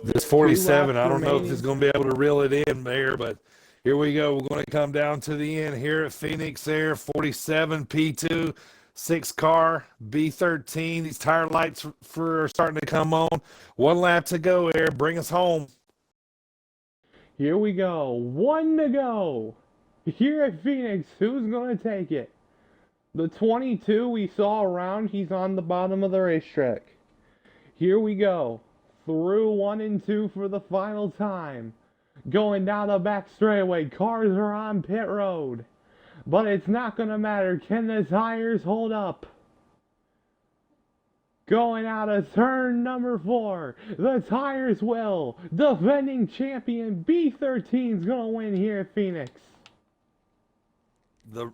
Speaker 2: This 47, I don't know if he's going to be able to reel it in there, but here we go. We're going to come down to the end here at Pheonix Air. 47, P2, 6 car, B13. These tire lights are starting to come on. 1 lap to go, Air. Bring us home.
Speaker 1: Here we go. 1 to go. Here at Pheonix, who's going to take it? The 22 we saw around, he's on the bottom of the racetrack. Here we go. Through 1 and 2 for the final time. Going down the back straightaway. Cars are on pit road. But it's not going to matter. Can the tires hold up? Going out of turn number 4. The tires will. Defending champion B13's going to win here at Pheonix.
Speaker 2: The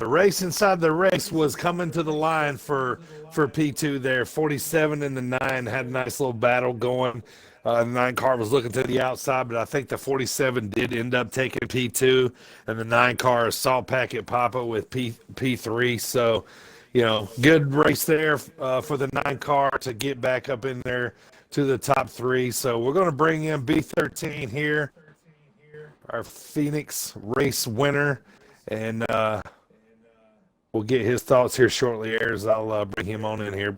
Speaker 2: race inside the race was coming to the line for P2 there. 47 and the 9 had a nice little battle going. The 9 car was looking to the outside, but I think the 47 did end up taking P2, and the 9 car saw Packet Papa with P3. So, good race there for the 9 car to get back up in there to the top 3. So we're going to bring in B13 here, our Pheonix race winner. And we'll get his thoughts here shortly, Ayers. I'll bring him on in here.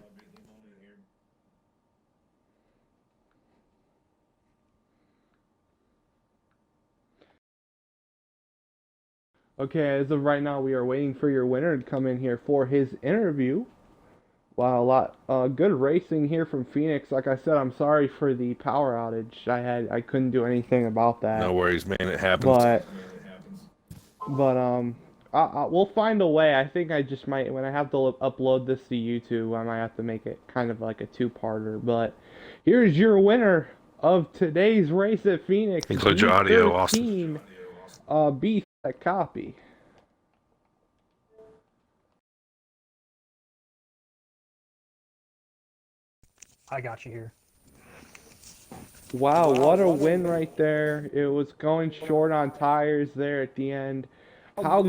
Speaker 1: Okay, as of right now, we are waiting for your winner to come in here for his interview. Wow, good racing here from Pheonix. Like I said, I'm sorry for the power outage. I couldn't do anything about that.
Speaker 2: No worries, man. It happens.
Speaker 1: But we'll find a way. I think I just might, when I have to upload this to YouTube, I might have to make it kind of like a 2-parter. But here's your winner of today's race at Pheonix.
Speaker 2: Include your audio, Austin.
Speaker 1: B that copy.
Speaker 4: I got you here.
Speaker 1: Wow, what a win right there. It was going short on tires there at the end. How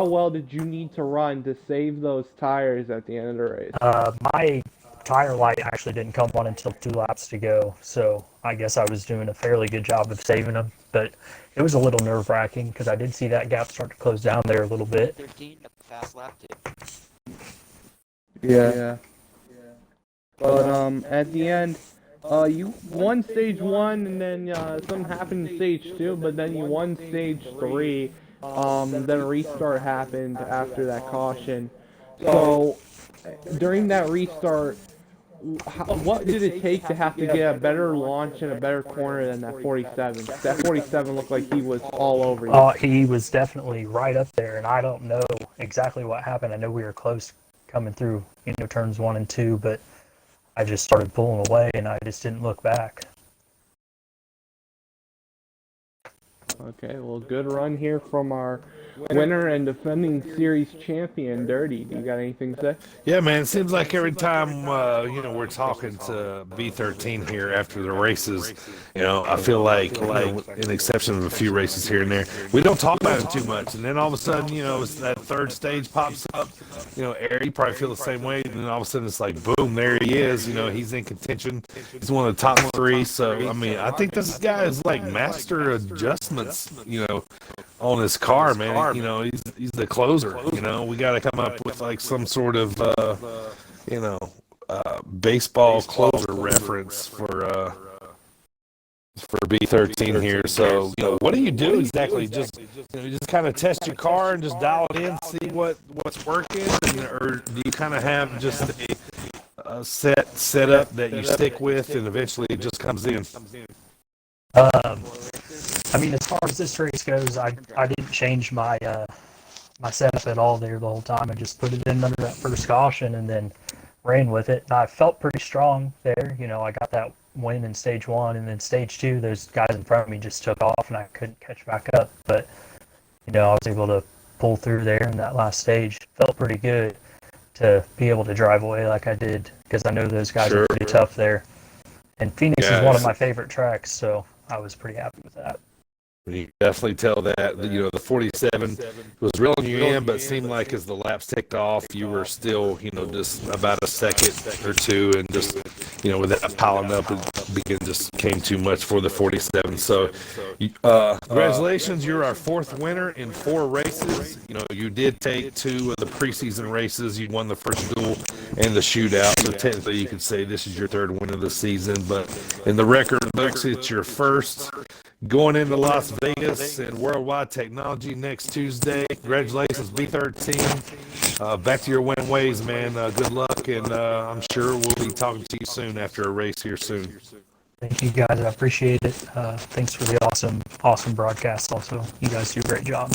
Speaker 1: well did you need to run to save those tires at the end of the race?
Speaker 4: My tire light actually didn't come on until 2 laps to go, so I guess I was doing a fairly good job of saving them, but it was a little nerve-wracking because I did see that gap start to close down there a little bit.
Speaker 5: 13, fast lap too.
Speaker 1: Yeah. But at the end, you won stage 1, and then something happened in stage 2, but then you won stage 3. Then a restart happened after that caution. So during that restart, what did it take to have to get a better launch and a better corner than that 47? That 47 looked like he was all over you.
Speaker 4: He was definitely right up there, and I don't know exactly what happened. I know we were close coming through, turns 1 and 2, but I just started pulling away, and I just didn't look back.
Speaker 1: Okay, well, good run here from our winner and defending series champion, Dirty. Do you got anything to say?
Speaker 2: Yeah, man. It seems like every time we're talking to B13 here after the races, I feel like, in exception of a few races here and there, we don't talk about it too much. And then all of a sudden, it's that third stage pops up. Eric, you probably feel the same way. And then all of a sudden, it's like, boom, there he is. He's in contention. He's one of the top 3. So, I think this guy is like master adjustments, on his car, man. He's the closer. We got to come up with like some sort of baseball closer reference for B13 here. So what do you do exactly? Just kind of test your car and just dial it in, see what's working, or do you kind of have just a setup that you stick with and eventually it just comes in?
Speaker 4: As far as this race goes, I didn't change my my setup at all there the whole time. I just put it in under that first caution and then ran with it. And I felt pretty strong there. I got that win in stage 1, and then stage 2, those guys in front of me just took off and I couldn't catch back up. But I was able to pull through there in that last stage. Felt pretty good to be able to drive away like I did, because I know those guys
Speaker 2: Sure.
Speaker 4: are pretty tough there. And Phoenix is
Speaker 2: Yeah,
Speaker 4: one of my favorite tracks, so I was pretty happy with that.
Speaker 2: You can definitely tell that, you know, the 47 was reeling you in, but seemed like as the laps ticked off, you were still, you know, just about a second or two, and just, you know, with that piling up, it just came too much for the 47. So, congratulations, you're our fourth winner in 4 races. You know, you did take 2 of the preseason races. You won the first duel and the shootout, so technically you could say this is your 3rd win of the season, but in the record books, it's your first. Going into Las Vegas and Worldwide Technology next Tuesday. Congratulations, B13. Back to your winning ways, man. Good luck, and I'm sure we'll be talking to you soon after a race here soon.
Speaker 4: Thank you guys. I appreciate it. Thanks for the awesome broadcast also. You guys do a great job.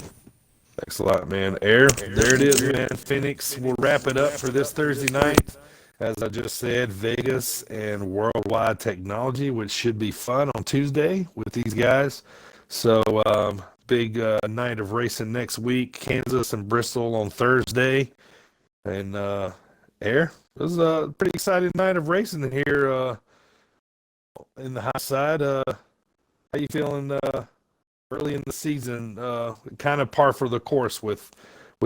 Speaker 2: Thanks a lot, man. Air, there it is, man. Phoenix will wrap it up for this Thursday night. As I just said, Vegas and Worldwide Technology, which should be fun on Tuesday with these guys. So, big night of racing next week. Kansas and Bristol on Thursday. And, Air, this is a pretty exciting night of racing here in the high side. How you feeling early in the season? Kind of par for the course with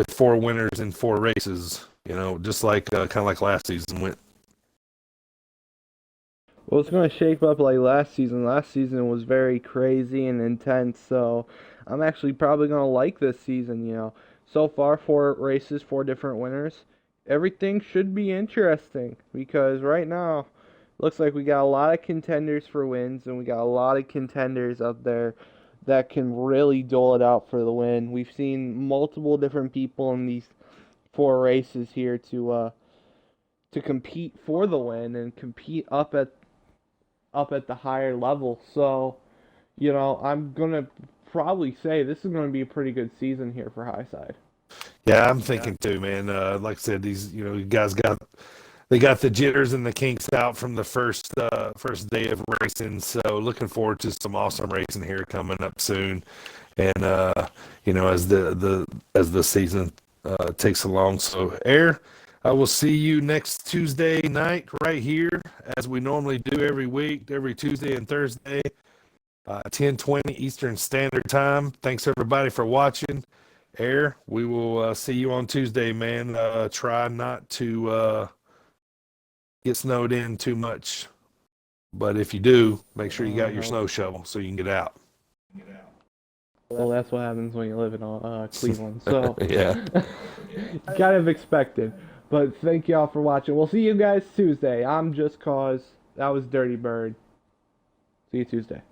Speaker 2: 4 winners in 4 races. You know, just like kind of like last season went.
Speaker 1: Well, it's going to shape up like last season. Last season was very crazy and intense, so I'm actually probably going to like this season, you know. So far, 4 races, 4 different winners. Everything should be interesting, because right now, looks like we got a lot of contenders for wins, and we got a lot of contenders up there that can really dole it out for the win. We've seen multiple different people in these 4 races here to compete for the win and compete up at the higher level. So, you know, I'm gonna probably say this is gonna be a pretty good season here for Highside.
Speaker 2: Yeah, I'm thinking too, man. Like I said, these guys got the jitters and the kinks out from the first day of racing. So looking forward to some awesome racing here coming up soon, and as the season takes along. So, Air, I will see you next Tuesday night right here, as we normally do every week, every Tuesday and Thursday, 10:20 Eastern Standard Time. Thanks, everybody, for watching. Air, we will see you on Tuesday, man. Try not to get snowed in too much, but if you do, make sure you got your snow shovel so you can get out.
Speaker 1: Well, that's what happens when you live in Cleveland. So,
Speaker 2: Yeah.
Speaker 1: kind of expected. But thank y'all for watching. We'll see you guys Tuesday. I'm Just Cause. That was Dirty Bird. See you Tuesday.